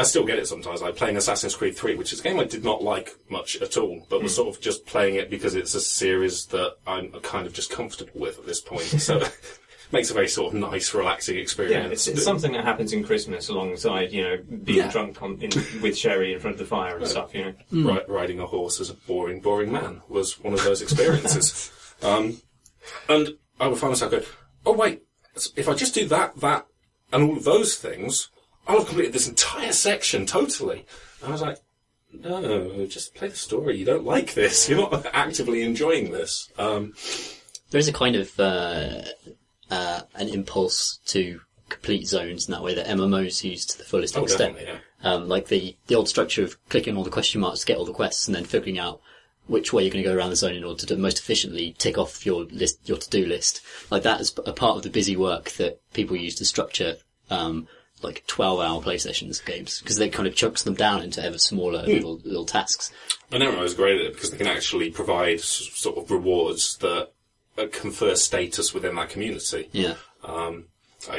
still get it sometimes. Like playing Assassin's Creed 3, which is a game I did not like much at all, but was sort of just playing it because it's a series that I'm kind of just comfortable with at this point. So it makes a very sort of nice, relaxing experience. Yeah, it's something that happens in Christmas alongside, being drunk with sherry in front of the fire and stuff, Riding a horse as a boring, boring man was one of those experiences. And I would find myself going, oh wait, if I just do that, and all of those things, I'll have completed this entire section totally. And I was like, no, just play the story. You don't like this. You're not actively enjoying this. There's a kind of an impulse to complete zones in that way that MMOs use to the fullest extent. Yeah. Like the old structure of clicking all the question marks to get all the quests and then figuring out which way you're going to go around the zone in order to most efficiently tick off your to-do list. Like that is a part of the busy work that people use to structure like 12-hour play sessions of games, because they kind of chunks them down into ever smaller little tasks. And MMO is great at it because they can actually provide sort of rewards that confer status within that community. Yeah.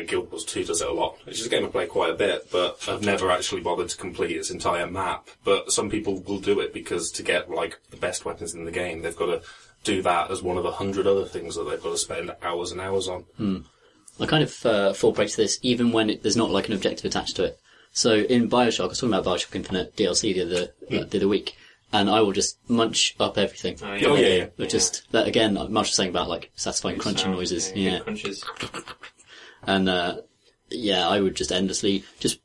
Guild Wars 2 does it a lot. It's just a game I play quite a bit, but I've never actually bothered to complete its entire map. But some people will do it because to get like the best weapons in the game, they've got to do that as one of 100 other things that they've got to spend hours and hours on. I kind of fall prey to this even when there's not like an objective attached to it. So in Bioshock, I was talking about Bioshock Infinite DLC the other week, and I will just munch up everything. Just that again, Marsh was saying about like satisfying crunching noises. Yeah. Crunches. And I would just endlessly just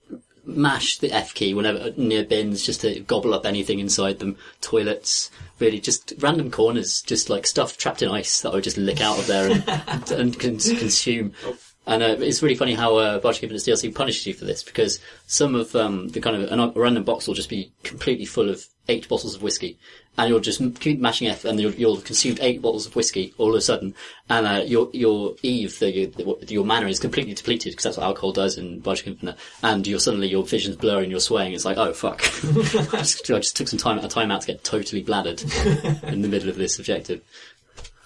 mash the F key whenever near bins, just to gobble up anything inside them. Toilets, really just random corners, just like stuff trapped in ice that I would just lick out of there and consume. And it's really funny how Bioshock Infinite DLC punishes you for this, because some of the kind of a random box will just be completely full of 8 bottles of whiskey, and you'll just keep mashing F, and you'll have consumed 8 bottles of whiskey all of a sudden, and your Eve, your mana is completely depleted, because that's what alcohol does in Bioshock Infinite, and suddenly your vision's blurry and you're swaying. It's like, oh fuck, I just took some time out to get totally bladdered in the middle of this objective.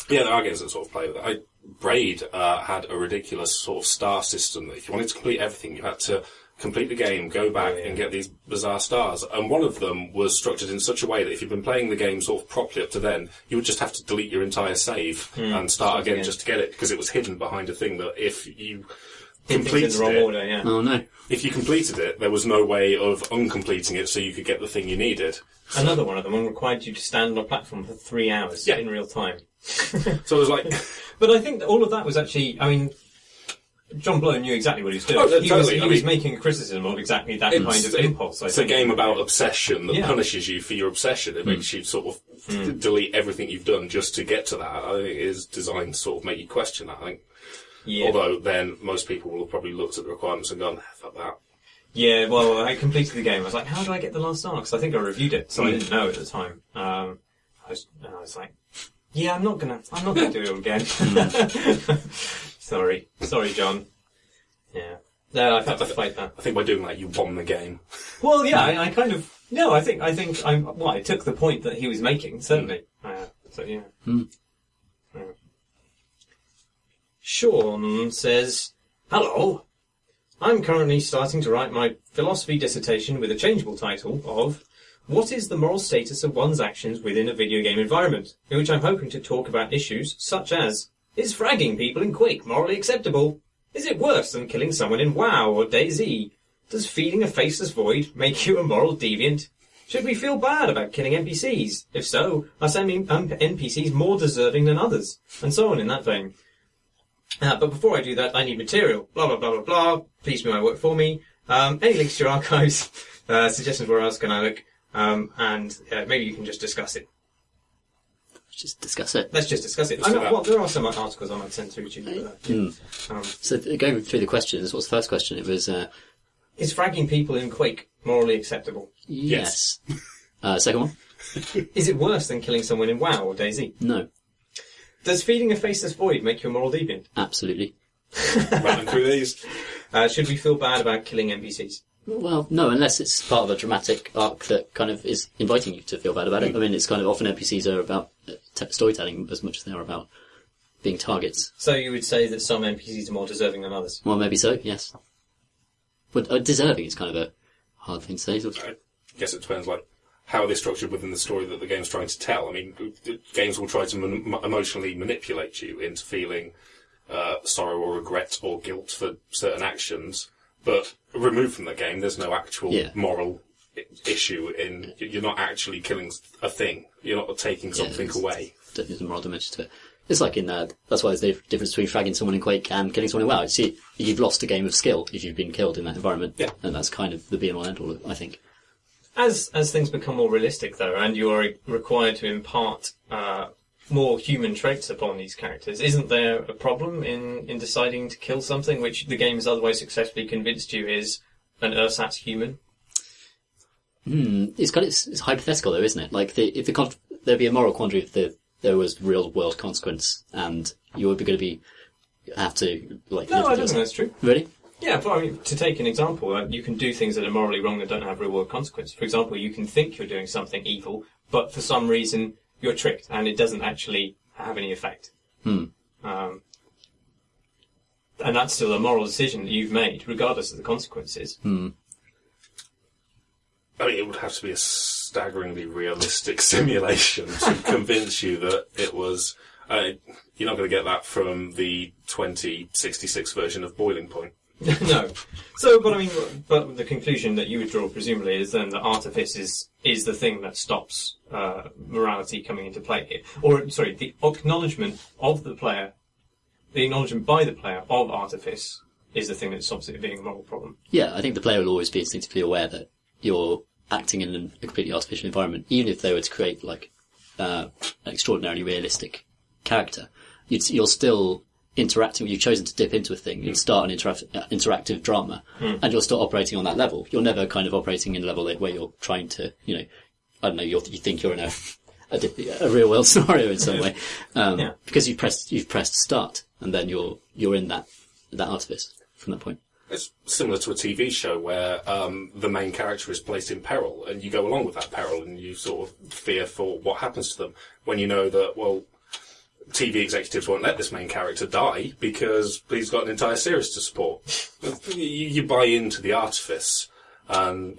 Yeah, there are games that sort of play with it. Braid had a ridiculous sort of star system that if you wanted to complete everything, you had to complete the game, go back and get these bizarre stars. And one of them was structured in such a way that if you'd been playing the game sort of properly up to then, you would just have to delete your entire save and start again just to get it, because it was hidden behind a thing that if you completed it, oh no, if you completed it, there was no way of uncompleting it so you could get the thing you needed. Another one of them required you to stand on a platform for 3 hours in real time. So it was like... But I think that all of that was actually... I mean, John Blow knew exactly what he was doing. Oh, he was making a criticism of exactly that kind of impulse. It's a game about obsession that punishes you for your obsession. It makes you sort of delete everything you've done just to get to that. I think it is designed to sort of make you question that, I think. Yeah. Although then most people will have probably looked at the requirements and gone, fuck that. Yeah, well, I completed the game. I was like, how do I get the last star? Because I think I reviewed it, so I didn't know at the time. I was like, yeah, I'm not gonna do it again. Sorry, John. Yeah. No, I've had to fight that. I think by doing that, you won the game. Well, yeah, I kind of... No, I think I took the point that he was making, certainly. So, yeah. Yeah. Sean says, "Hello. I'm currently starting to write my philosophy dissertation with a changeable title of What is the moral status of one's actions within a video game environment, in which I'm hoping to talk about issues such as, is fragging people in Quake morally acceptable? Is it worse than killing someone in WoW or DayZ? Does feeding a faceless void make you a moral deviant? Should we feel bad about killing NPCs? If so, are some NPCs more deserving than others?" And so on in that vein. But before I do that, I need material. Blah, blah, blah, blah, blah. Please do my work for me. Any links to your archives? Suggestions where else can I look? And maybe you can just discuss it. Just discuss it. Let's just discuss it. There are some articles I might send through to you. So going through the questions, what's the first question? It was... is fragging people in Quake morally acceptable? Yes. Second one? Is it worse than killing someone in WoW or DayZ? No. Does feeding a faceless void make you a moral deviant? Absolutely. Running through these. Should we feel bad about killing NPCs? Well, no, unless it's part of a dramatic arc that kind of is inviting you to feel bad about it. I mean, it's kind of often NPCs are about storytelling as much as they are about being targets. So you would say that some NPCs are more deserving than others? Well, maybe so, yes. But deserving is kind of a hard thing to say. I guess it depends, how are they structured within the story that the game's trying to tell. I mean, games will try to emotionally manipulate you into feeling sorrow or regret or guilt for certain actions, but removed from the game, there's no actual moral issue in... You're not actually killing a thing. You're not taking something away. There's a moral dimension to it. It's like in... that's why there's the difference between fragging someone in Quake and killing someone in WoW. See, you've lost a game of skill if you've been killed in that environment. Yeah. And that's kind of the be-all and end-all, I think. As things become more realistic, though, and you are required to impart more human traits upon these characters, isn't there a problem in deciding to kill something which the game has otherwise successfully convinced you is an ersatz human? It's hypothetical, though, isn't it? Like, there'd be a moral quandary if there was real-world consequence, and you would be going to have to, like... No, I don't think that's true. Really? Yeah, but I mean, to take an example, you can do things that are morally wrong that don't have real-world consequence. For example, you can think you're doing something evil, but for some reason you're tricked, and it doesn't actually have any effect. And that's still a moral decision that you've made, regardless of the consequences. I mean, it would have to be a staggeringly realistic simulation to convince you that it was... you're not going to get that from the 2066 version of Boiling Point. No. So, but the conclusion that you would draw, presumably, is then that artifice is the thing that stops morality coming into play here. Or, sorry, the acknowledgement of the player, the acknowledgement by the player of artifice is the thing that stops it being a moral problem. Yeah, I think the player will always be instinctively aware that you're acting in a completely artificial environment, even if they were to create, an extraordinarily realistic character. You're still... interacting, you've chosen to dip into a thing, you start an interactive drama, and you're still operating on that level. You're never kind of operating in a level where you're trying to, I don't know, you think you're in a real world scenario in some way, because you've pressed start, and then you're in that artifice from that point. It's similar to a TV show where the main character is placed in peril, and you go along with that peril, and you sort of fear for what happens to them when you know that, well, TV executives won't let this main character die because he's got an entire series to support. You buy into the artifice, and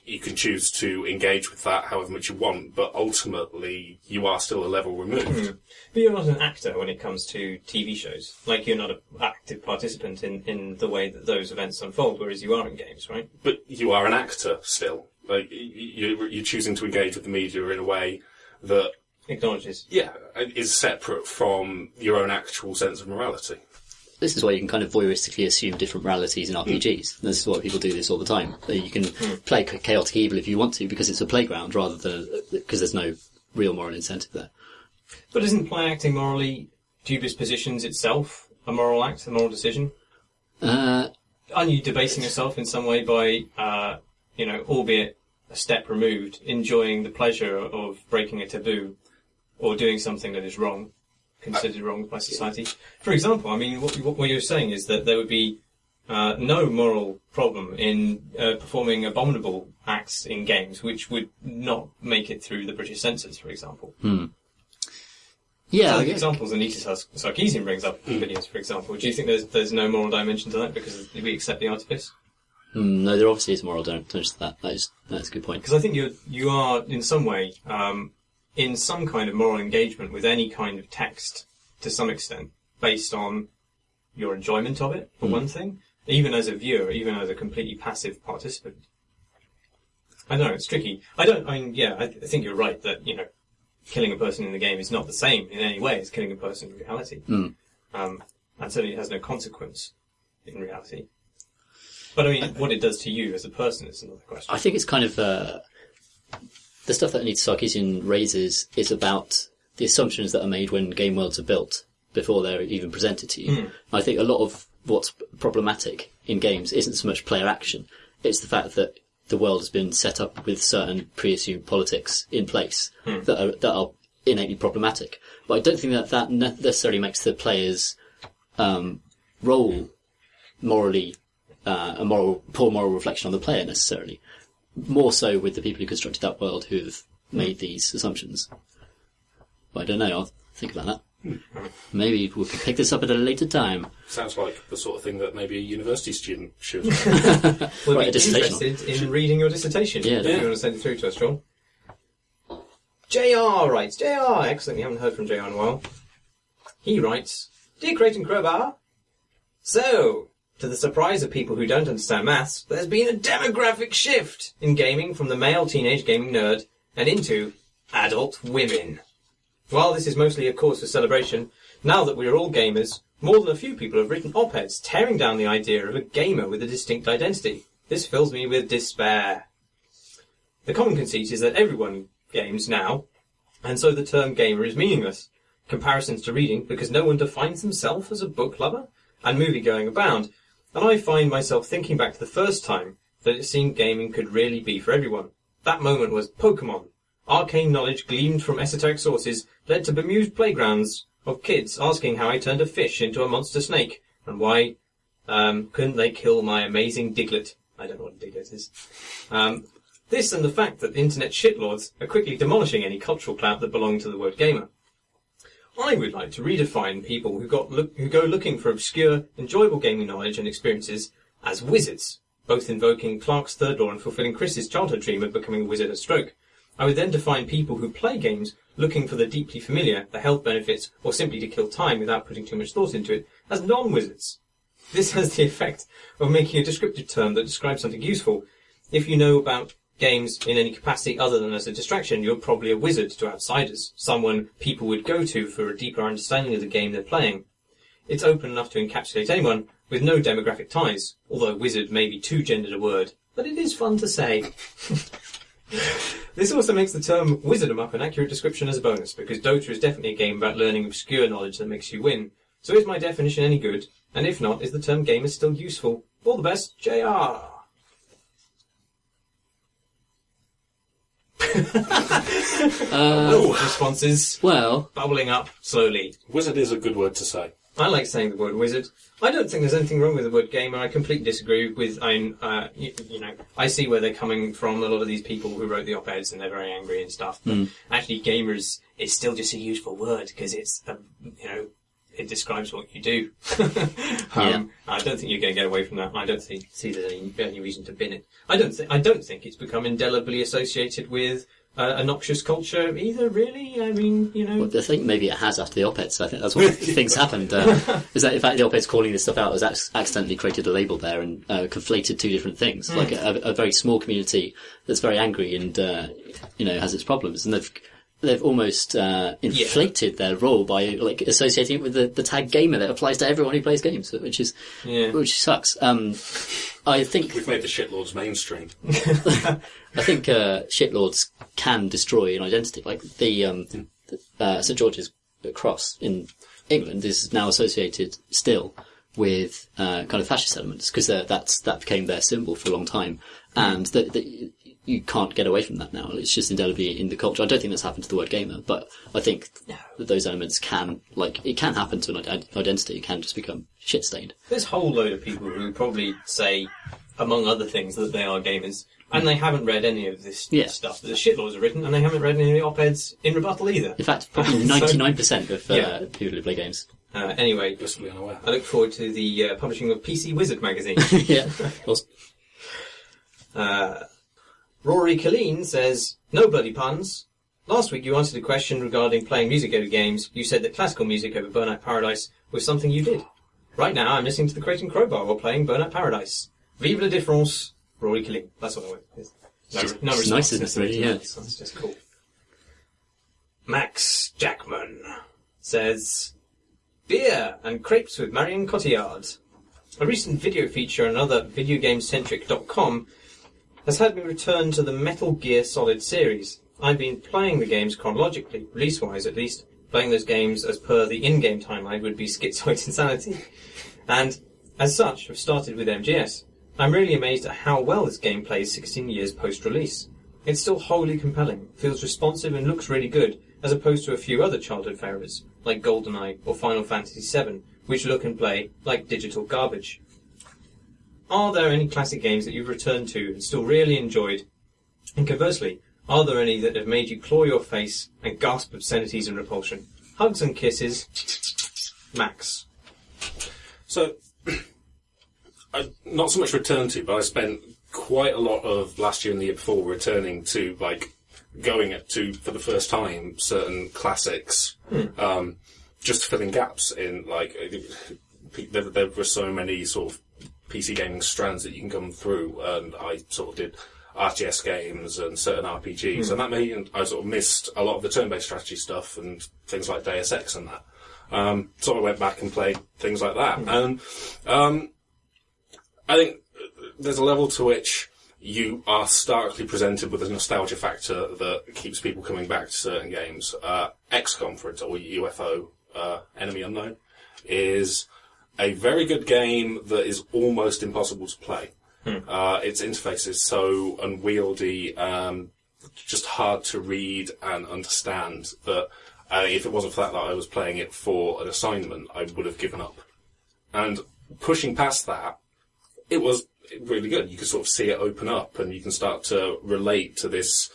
you can choose to engage with that however much you want, but ultimately you are still a level removed. But you're not an actor when it comes to TV shows. Like, you're not an active participant in the way that those events unfold, whereas you are in games, right? But you are an actor still. Like, you're choosing to engage with the media in a way that acknowledges. Yeah, is separate from your own actual sense of morality. This is why you can kind of voyeuristically assume different moralities in RPGs. This is why people do this all the time. You can play chaotic evil if you want to, because it's a playground rather than because there's no real moral incentive there. But isn't play acting morally dubious positions itself a moral act, a moral decision? Aren't you debasing yourself in some way by, albeit a step removed, enjoying the pleasure of breaking a taboo or doing something that is wrong? considered wrong by society. For example, I mean, what you're saying is that there would be no moral problem in performing abominable acts in games which would not make it through the British censors, for example. Yeah, so the examples Anita Sarkeesian brings up in videos, for example. Do you think there's no moral dimension to that because we accept the artifice? No, there obviously is a moral dimension to that. That's a good point. Because I think you are, in some way, in some kind of moral engagement with any kind of text, to some extent, based on your enjoyment of it, for one thing, even as a viewer, even as a completely passive participant. I don't know, it's tricky. I think you're right that, killing a person in the game is not the same in any way as killing a person in reality. And certainly it has no consequence in reality. But I mean, what it does to you as a person is another question. I think it's kind of the stuff that Anita Sarkeesian raises is about the assumptions that are made when game worlds are built before they're even presented to you. I think a lot of what's problematic in games isn't so much player action. It's the fact that the world has been set up with certain pre-assumed politics in place that are innately problematic. But I don't think that necessarily makes the player's role morally a poor moral reflection on the player necessarily. More so with the people who constructed that world who've made these assumptions. But I don't know, I'll think about that. Maybe we can pick this up at a later time. Sounds like the sort of thing that maybe a university student should. We'll be interested in reading your dissertation. Yeah. If you want to send it through to us, John. JR writes, JR, excellent, we haven't heard from JR in a while. He writes, Dear Creighton Crowbar, so, to the surprise of people who don't understand maths, there's been a demographic shift in gaming from the male teenage gaming nerd and into adult women. While this is mostly a cause for celebration, now that we are all gamers, more than a few people have written op-eds tearing down the idea of a gamer with a distinct identity. This fills me with despair. The common conceit is that everyone games now, and so the term gamer is meaningless. Comparisons to reading, because no one defines themselves as a book lover, and movie-going abound. And I find myself thinking back to the first time that it seemed gaming could really be for everyone. That moment was Pokemon. Arcane knowledge gleaned from esoteric sources led to bemused playgrounds of kids asking how I turned a fish into a monster snake, and why couldn't they kill my amazing Diglett? I don't know what a Diglett is. This and the fact that internet shitlords are quickly demolishing any cultural clout that belonged to the word gamer. I would like to redefine people who go looking for obscure, enjoyable gaming knowledge and experiences as wizards, both invoking Clark's third law and fulfilling Chris's childhood dream of becoming a wizard at stroke. I would then define people who play games looking for the deeply familiar, the health benefits, or simply to kill time without putting too much thought into it, as non-wizards. This has the effect of making a descriptive term that describes something useful. If you know about games in any capacity other than as a distraction, you're probably a wizard to outsiders, someone people would go to for a deeper understanding of the game they're playing. It's open enough to encapsulate anyone, with no demographic ties, although wizard may be too gendered a word, but it is fun to say. This also makes the term wizardom-up an accurate description as a bonus, because Dota is definitely a game about learning obscure knowledge that makes you win. So is my definition any good? And if not, is the term gamer still useful? All the best, JR! Responses bubbling up slowly. Wizard is a good word to say. I like saying the word wizard. I don't think there's anything wrong with the word gamer. I completely disagree with, I see where they're coming from, a lot of these people who wrote the op-eds, and they're very angry and stuff. But actually, gamers is still just a useful word, because it's, it describes what you do. I don't think you're going to get away from that. I don't see there's any reason to bin it. I don't think it's become indelibly associated with a noxious culture either, really. I mean, Well, I think maybe it has after the op-eds. I think that's what things happened. Is that, in fact, the op-eds calling this stuff out has accidentally created a label there and conflated two different things. Like a very small community that's very angry and, has its problems. And they've almost inflated their role by associating it with the tag gamer that applies to everyone who plays games, which sucks. I think we've made the shitlords mainstream. I think shitlords can destroy an identity. Like the St George's Cross in England is now associated still with kind of fascist elements, because that became their symbol for a long time, and you can't get away from that now. It's just indelibly in the culture. I don't think that's happened to the word gamer, but I think that those elements can, like, it can happen to an identity. It can just become shit-stained. There's a whole load of people who probably say, among other things, that they are gamers, and they haven't read any of this stuff that the shitloads are written, and they haven't read any of the op-eds in rebuttal either. In fact, probably 99% of people who play games. Anyway, I look forward to the publishing of PC Wizard magazine. Yeah. Rory Colleen says, no bloody puns. Last week you answered a question regarding playing music over games. You said that classical music over Burnout Paradise was something you did. Right now I'm listening to the Crate and Crowbar while playing Burnout Paradise. Vive la différence, Rory Colleen. That's what I went with. No response. Nice, isn't it? Really, yeah. That's just cool. Max Jackman says, beer and crepes with Marion Cotillard. A recent video feature on another videogamecentric.com has had me return to the Metal Gear Solid series. I've been playing the games chronologically, release-wise at least. Playing those games as per the in-game timeline would be schizoid insanity. And, as such, have started with MGS. I'm really amazed at how well this game plays 16 years post-release. It's still wholly compelling, feels responsive and looks really good, as opposed to a few other childhood favourites, like GoldenEye or Final Fantasy VII, which look and play like digital garbage. Are there any classic games that you've returned to and still really enjoyed? And conversely, are there any that have made you claw your face and gasp obscenities and repulsion? Hugs and kisses. Max. So, I not so much returned to, but I spent quite a lot of last year and the year before returning to, like, going to, for the first time, certain classics, just filling gaps in, like, there were so many sort of PC gaming strands that you can come through, and I sort of did RTS games and certain RPGs, and that made I sort of missed a lot of the turn-based strategy stuff and things like Deus Ex and that. So I went back and played things like that, and I think there's a level to which you are starkly presented with a nostalgia factor that keeps people coming back to certain games. XCOM, for example, or UFO, Enemy Unknown, is a very good game that is almost impossible to play. Its interface is so unwieldy, just hard to read and understand that if it wasn't for that I was playing it for an assignment, I would have given up. And pushing past that, it was really good. You can sort of see it open up, and you can start to relate to this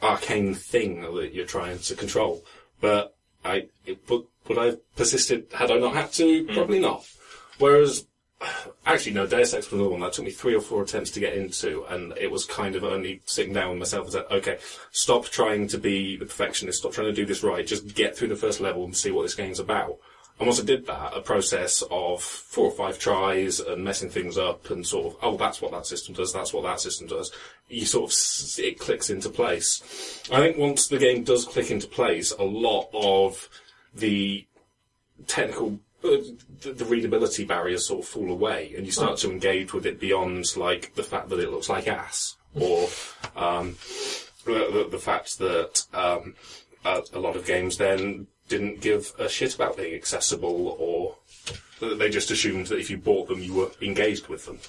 arcane thing that you're trying to control. But would I have persisted had I not had to? Probably not. Whereas, actually, no, Deus Ex was another one that took me 3 or 4 attempts to get into, and it was kind of only sitting down with myself and said, okay, stop trying to be the perfectionist, stop trying to do this right, just get through the first level and see what this game's about. And once I did that, a process of 4 or 5 tries and messing things up and sort of, oh, that's what that system does, that's what that system does, you sort of, it clicks into place. I think once the game does click into place, a lot of the technical, the readability barriers sort of fall away, and you start to engage with it beyond, like, the fact that it looks like ass, or the fact that a lot of games then didn't give a shit about being accessible, or they just assumed that if you bought them, you were engaged with them.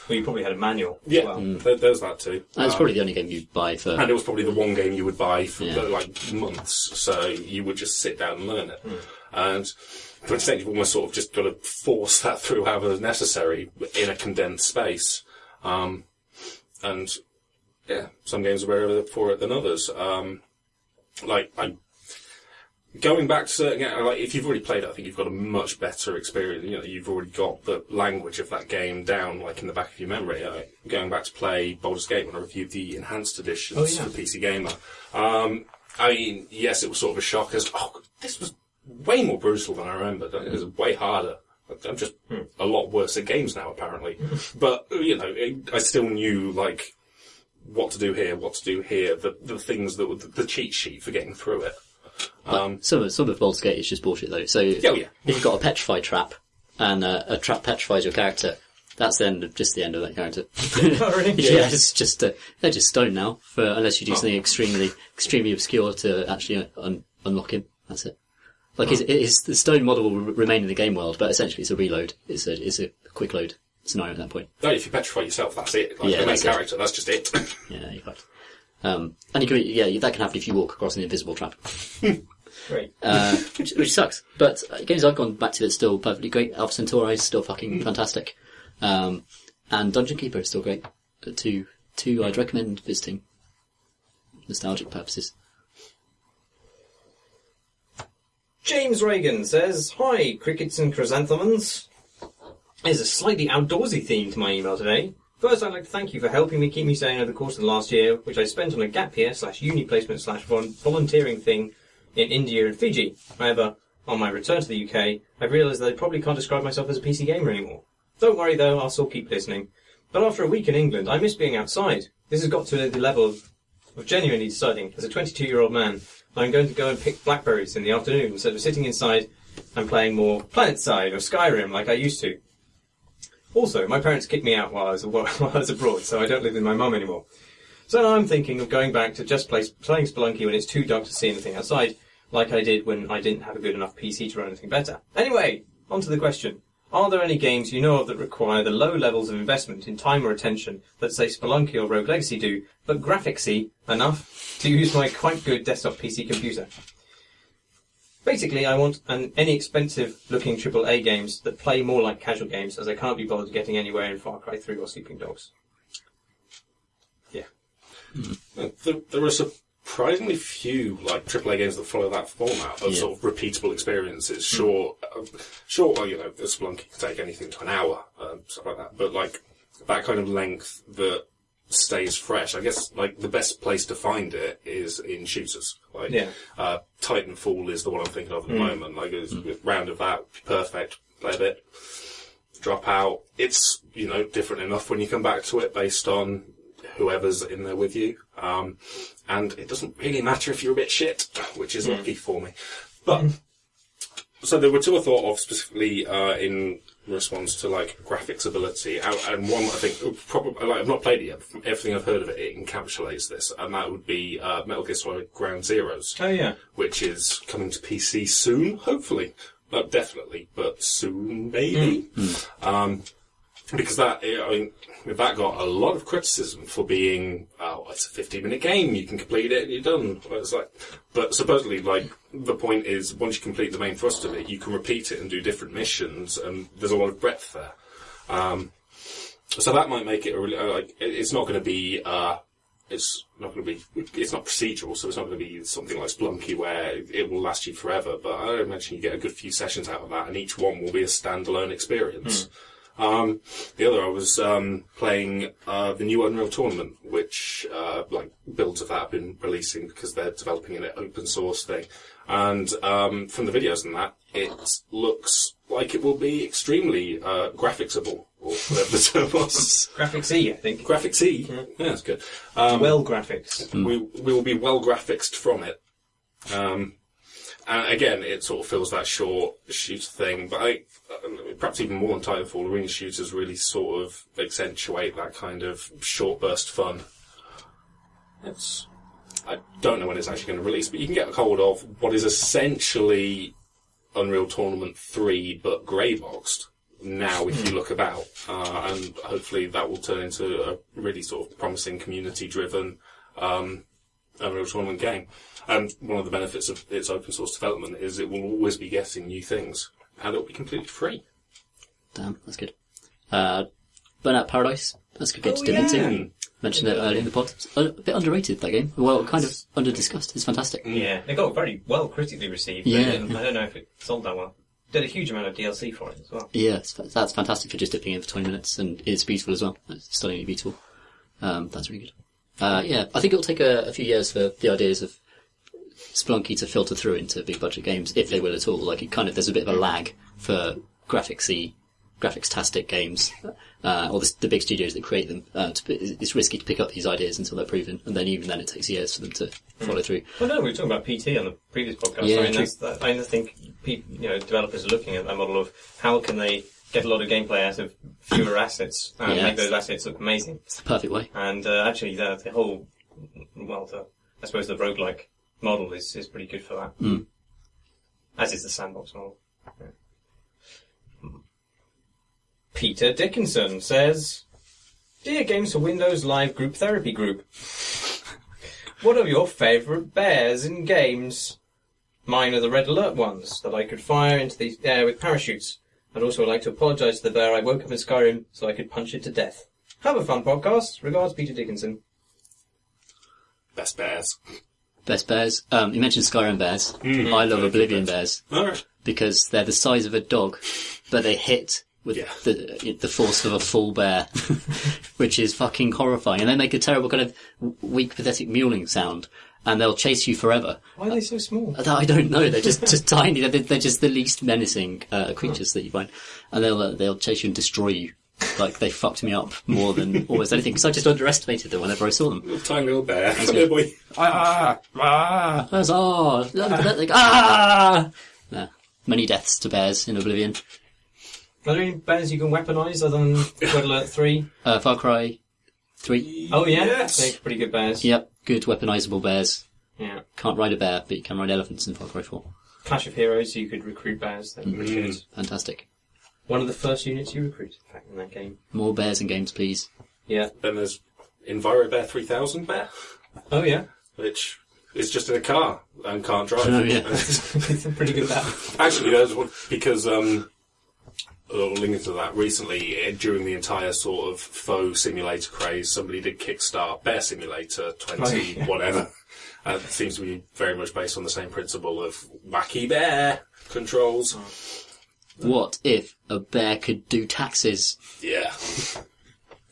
Well, you probably had a manual. Yeah, as well. There's that too. That's probably the only game you'd buy for... And it was probably the one game you would buy for, like, months, so you would just sit down and learn it. And to an extent, you've almost sort of just got to force that through however necessary in a condensed space. And, yeah, some games are better for it than others. Going back to certain games, like, if you've already played it, I think you've got a much better experience. You know, you've already got the language of that game down, like, in the back of your memory. Going back to play Baldur's Gate when I reviewed the enhanced editions for PC Gamer. I mean, yes, it was sort of a shock as, this was way more brutal than I remembered. It was way harder. I'm just a lot worse at games now, apparently. But, you know, I still knew, like, what to do here, the things that were the cheat sheet for getting through it. Some of Baldur's Gate is just bullshit, though. So if you've got a petrify trap, and a trap petrifies your character, that's just the end of that character. Oh, really? Yeah, it's just they're just stoned now, unless you do something extremely obscure to actually unlock him. That's it. Like the stone model will remain in the game world, but essentially it's a reload. It's a quick load. scenario at that point. No, if you petrify yourself, that's it. Like the main character, that's just it. Yeah, you're right. And you can, that can happen if you walk across an invisible trap. Great. Which sucks. But games I've gone back to that's still perfectly great. Alpha Centauri is still fucking fantastic. And Dungeon Keeper is still great. Two I'd recommend visiting. Nostalgic purposes. James Reagan says, "Hi, crickets and chrysanthemums. There's a slightly outdoorsy theme to my email today. First, I'd like to thank you for helping me keep me sane over the course of the last year, which I spent on a gap year / uni placement / volunteering thing in India and Fiji. However, on my return to the UK, I've realised that I probably can't describe myself as a PC gamer anymore. Don't worry though, I'll still keep listening. But after a week in England, I miss being outside. This has got to the level of genuinely deciding, as a 22-year-old man, I'm going to go and pick blackberries in the afternoon instead of sitting inside and playing more PlanetSide or Skyrim like I used to. Also, my parents kicked me out while I was abroad, so I don't live with my mum anymore. So now I'm thinking of going back to just playing Spelunky when it's too dark to see anything outside, like I did when I didn't have a good enough PC to run anything better. Anyway, on to the question. Are there any games you know of that require the low levels of investment in time or attention that, say, Spelunky or Rogue Legacy do, but graphicsy enough to use my quite good desktop PC computer? Basically, I want any expensive-looking AAA games that play more like casual games, as I can't be bothered getting anywhere in Far Cry 3 or Sleeping Dogs." Yeah. There are surprisingly few AAA games that follow that format of sort of repeatable experiences. Sure, the Spelunky can take anything to an hour, stuff like that. But that kind of length that stays fresh. I guess the best place to find it is in shooters. Titanfall is the one I'm thinking of at the moment. Round of that, perfect. Play a bit, drop out. It's different enough when you come back to it based on whoever's in there with you. And it doesn't really matter if you're a bit shit, which is lucky for me. But so there were two I thought of specifically in response to graphics ability, and one I think probably I've not played it yet. But from everything I've heard of it, it encapsulates this, and that would be Metal Gear Solid Ground Zeroes. Oh yeah, which is coming to PC soon, hopefully. Not definitely, but soon, maybe. Because that got a lot of criticism for being, it's a 15-minute game, you can complete it and you're done. But supposedly, the point is, once you complete the main thrust of it, you can repeat it and do different missions, and there's a lot of breadth there. So that might make it a really, it's not going to be, it's not procedural, so it's not going to be something like Spelunky where it will last you forever, but I imagine you get a good few sessions out of that, and each one will be a standalone experience. The other, I was playing the new Unreal Tournament, which builds of that have been releasing because they're developing an open source thing. And from the videos and that, it looks like it will be extremely graphicsable, or whatever the term was. Graphics-y, I think. Graphics-y? Yeah, that's good. Well graphics. We will be well graphicsed from it. And again, it sort of feels that short shooter thing, but perhaps even more than Titanfall, arena shooters really sort of accentuate that kind of short burst fun. I don't know when it's actually going to release, but you can get a hold of what is essentially Unreal Tournament 3, but grey-boxed now if you look about, and hopefully that will turn into a really sort of promising community-driven Unreal Tournament game. And one of the benefits of its open source development is it will always be getting new things, and it'll be completely free. Damn, that's good. Burnout Paradise, that's a good game to dip into. Mentioned it earlier in the pod. It's a bit underrated, that game. Well, kind of under-discussed. It's fantastic. Yeah, it got very well critically received. Yeah. I don't know if it sold that well. Did a huge amount of DLC for it as well. Yeah, that's fantastic for just dipping in for 20 minutes, and it's beautiful as well. It's stunningly beautiful. That's really good. I think it'll take a few years for the ideas of Spelunky to filter through into big budget games, if they will at all. There's a bit of a lag for graphics-tastic games, or the big studios that create them. It's risky to pick up these ideas until they're proven, and then even then it takes years for them to follow through. Well, no, we were talking about PT on the previous podcast. Yeah, I think developers are looking at that model of how can they get a lot of gameplay out of fewer assets and make those assets look amazing. It's the perfect way. And actually, the whole, I suppose the roguelike model is pretty good for that. As is the sandbox model. Yeah. Peter Dickinson says, Dear Games for Windows Live Group Therapy Group, what are your favourite bears in games? Mine are the red alert ones that I could fire into the air with parachutes. I'd also like to apologise to the bear I woke up in Skyrim so I could punch it to death. Have a fun podcast. Regards, Peter Dickinson. Best bears. Best bears. You mentioned Skyrim bears. I love Oblivion bears. Alright. Because they're the size of a dog, but they hit with the force of a full bear, which is fucking horrifying. And they make a terrible kind of weak, pathetic mewling sound, and they'll chase you forever. Why are they so small? I don't know. They're just tiny. They're just the least menacing creatures that you find, and they'll chase you and destroy you. Like, they fucked me up more than almost anything, because I just underestimated them whenever I saw them. Little tiny little bear. Come here, boy. Nah. Many deaths to bears in Oblivion. Are there any bears you can weaponise other than Red Alert 3? Far Cry 3. Oh, yeah? Yes. They're pretty good bears. Yep, good weaponisable bears. Yeah. Can't ride a bear, but you can ride elephants in Far Cry 4. Clash of Heroes, you could recruit bears. They're pretty good. Fantastic. One of the first units you recruit, in fact, in that game. More bears in games, please. Yeah. Then there's EnviroBear 3000 Bear, Oh, yeah. which is just in a car and can't drive. Oh, yeah. It's a pretty good bear. Actually, there's one, because, linking to that, recently, during the entire sort of faux simulator craze, somebody did kickstart Bear Simulator 20 whatever. It seems to be very much based on the same principle of wacky bear controls. What if a bear could do taxes? Yeah.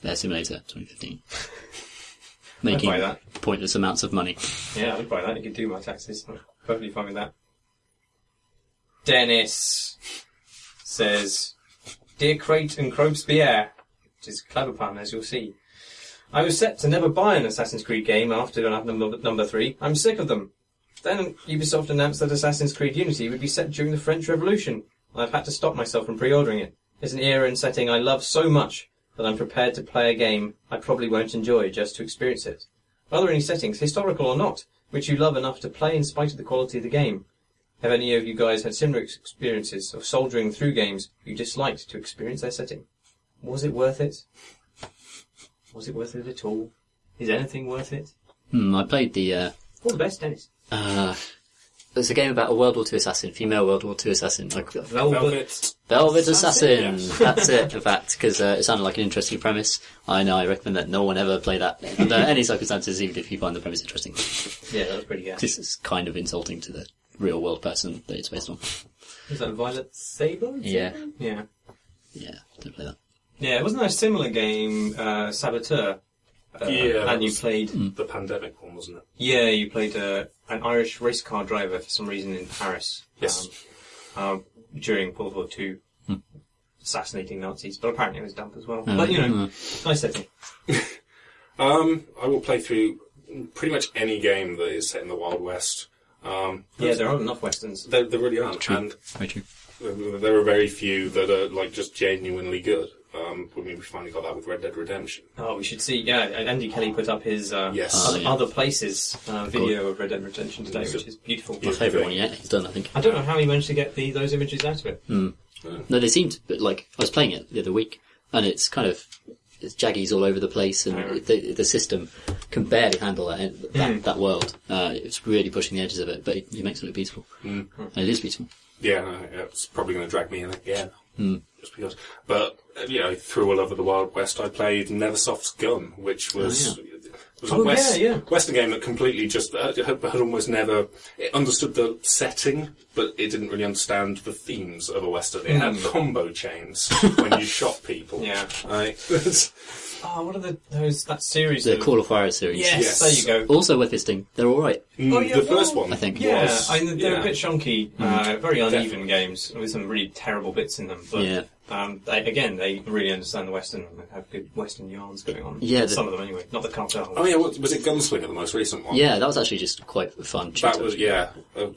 Bear Simulator 2015. I'd Making buy that. pointless amounts of money. Yeah, I'd buy that. You could do my taxes. I'm perfectly fine with that. Dennis says, Dear Crate and Crobespierre, which is a clever pun, as you'll see. I was set to never buy an Assassin's Creed game after number 3. I'm sick of them. Then Ubisoft announced that Assassin's Creed Unity would be set during the French Revolution. I've had to stop myself from pre-ordering it. It's an era and setting I love so much that I'm prepared to play a game I probably won't enjoy just to experience it. Are there any settings, historical or not, which you love enough to play in spite of the quality of the game? Have any of you guys had similar experiences of soldiering through games you disliked to experience their setting? Was it worth it? Was it worth it at all? Is anything worth it? I played the... All the best, Dennis. It's a game about a World War II assassin, female World War II assassin. Velvet Assassin. Yeah. That's it, in fact, because it sounded like an interesting premise. I know, I recommend that no one ever play that under any circumstances, even if you find the premise interesting. Yeah, that was pretty good. This is kind of insulting to the real world person that it's based on. Was that Violet Saber? Yeah. Yeah. Yeah, don't play that. Yeah, wasn't there a similar game, Saboteur? And you played... The pandemic one, wasn't it? Yeah, you played an Irish race car driver for some reason in Paris. Yes. During World War II, assassinating Nazis, but apparently it was dump as well. But, nice setting. I will play through pretty much any game that is set in the Wild West. Yeah, there aren't enough westerns. There really aren't. True. And Very true. there are very few that are like just genuinely good. We finally got that with Red Dead Redemption. Oh, we should see. Yeah, Andy Kelly put up his Yes. other places video of Red Dead Redemption today, which is beautiful. My favourite one yet. He's done, I think. I don't know how he managed to get those images out of it. No, they seemed, but like, I was playing it the other week, and it's kind of, it's jaggies all over the place, and the system can barely handle that world. It's really pushing the edges of it, but he makes it look beautiful. And it is beautiful. Yeah, no, it's probably going to drag me in again. Just because. But, through all over the Wild West, I played Neversoft's Gun, which was... It was a Western game that completely just had almost never... It understood the setting, but it didn't really understand the themes of a Western. It had combo chains when you shot people. Yeah. Right? What are that series? The Call of Fire series. Yes, there you go. Also worth visiting. They're alright. The first one, I think. Yeah, was... they're a bit shonky, very uneven games, with some really terrible bits in them. But, they really understand the Western, and they have good Western yarns going on. Yeah, some of them anyway, not the cartel. Oh yeah, was it Gunslinger, the most recent one? Yeah, that was actually just quite fun. That was,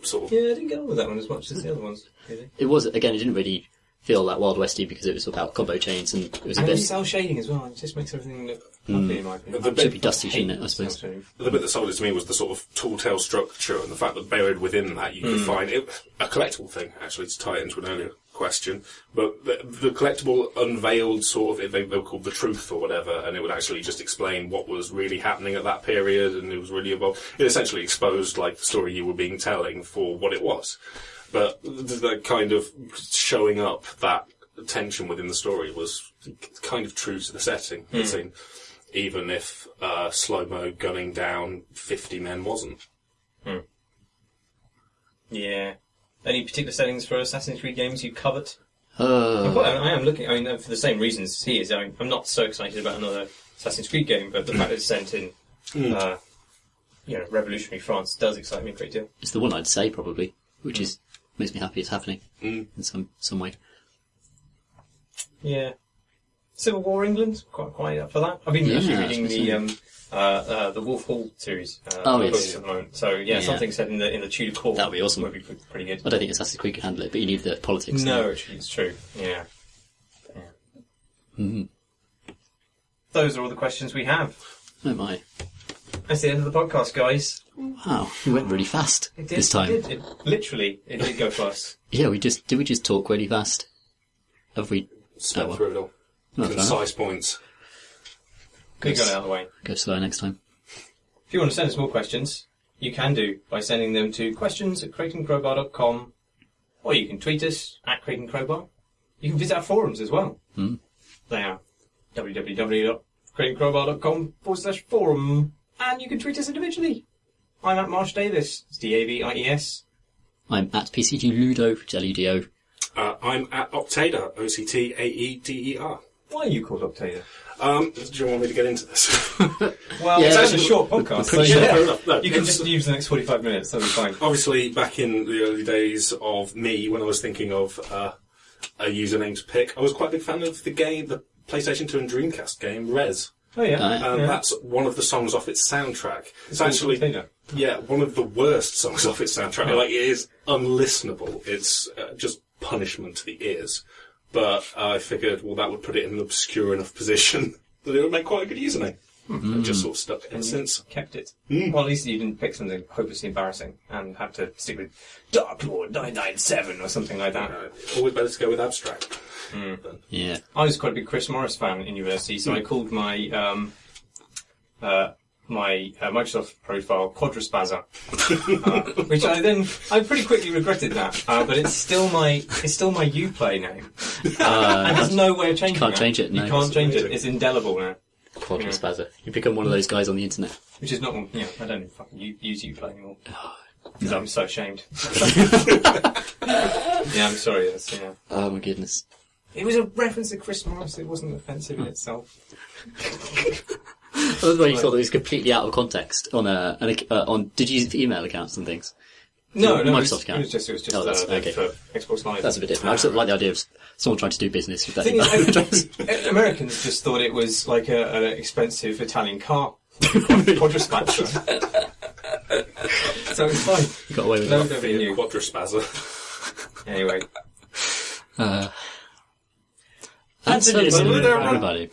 sort of... Yeah, I didn't get on with that one as much as the other ones, really. It was, again, it didn't really feel that Wild Westy because it was about combo chains, and it was a bit... cell shading as well, it just makes everything look fluffy, in my opinion. It should be dusty, shouldn't it, I suppose? The bit that sold it to me was the sort of tall tale structure and the fact that buried within that you could find it, a collectible thing, actually, to tie it into an earlier question, but the collectible unveiled sort of, they were called the truth or whatever, and it would actually just explain what was really happening at that period, and it was really involved. It essentially exposed like the story you were being telling for what it was. But the kind of showing up that tension within the story was kind of true to the setting, it seemed, even if slow-mo gunning down 50 men wasn't. Yeah. Any particular settings for Assassin's Creed games you covet? I am looking, I mean, for the same reasons as he is. I'm not so excited about another Assassin's Creed game, but the fact that it's set in, revolutionary France does excite me a great deal. It's the one I'd say, probably, which is makes me happy it's happening in some way. Yeah. Civil War England, quite up for that. I've been actually reading the Wolf Hall series at the moment. So something set in the Tudor court. That would be awesome. Would be pretty good. I don't think Assassin's Creed can handle it, but you need the politics. No, actually, it's true. Yeah. Mm-hmm. Those are all the questions we have. Oh my. That's the end of the podcast, guys. Wow, we went really fast this time. It did go fast. Yeah, did we just talk really fast? Have we Sped through it all. Concise points. We got it out of the way. Go slow next time. If you want to send us more questions, you can do by sending them to questions@crateandcrowbar.com, or you can tweet us @crateandcrowbar. You can visit our forums as well. They are www.crateandcrowbar.com/forum, and you can tweet us individually. I'm at Marsh Davis. It's Davies. I'm at PCGLudo, LUDO. I'm at Octader, OCTAEDER. Why are you called Octader? Do you want me to get into this? Well, it's actually a short podcast. So No, you can just use the next 45 minutes, that'll be fine. Obviously, back in the early days of me, when I was thinking of a username to pick, I was quite a big fan of the PlayStation 2 and Dreamcast game, Rez. Oh, yeah. That's one of the songs off its soundtrack. It's actually, one of the worst songs off its soundtrack. Like, it is unlistenable. It's just punishment to the ears. But I figured, well, that would put it in an obscure enough position that it would make quite a good username. I've just sort of stuck it since. Kept it. Well, at least you didn't pick something hopelessly embarrassing and have to stick with Dark Lord 997 or something like that. Always better to go with abstract. Yeah. I was quite a big Chris Morris fan in university, so I called my Microsoft profile Quadraspazza, which I pretty quickly regretted that, but it's still my Uplay name, and there's no way of changing it. Can't change it. No. You can't change it. It's indelible now. Quadraspazza. You become one of those guys on the internet. Which is not, I don't even fucking use Uplay anymore. Because I'm so ashamed. Yeah, I'm sorry. Oh my goodness. It was a reference to Chris Morris. It wasn't offensive in itself. I love the way you thought that it was completely out of context on did you use email accots and things? No, Microsoft account. It was just okay. for Xbox Live. That's a bit different. I just like the idea of someone trying to do business with that. Americans just thought it was like an expensive Italian car. Quadraspazza. So it's fine. You got away with it. Nobody knew. Quadraspazza. Anyway. That's everybody.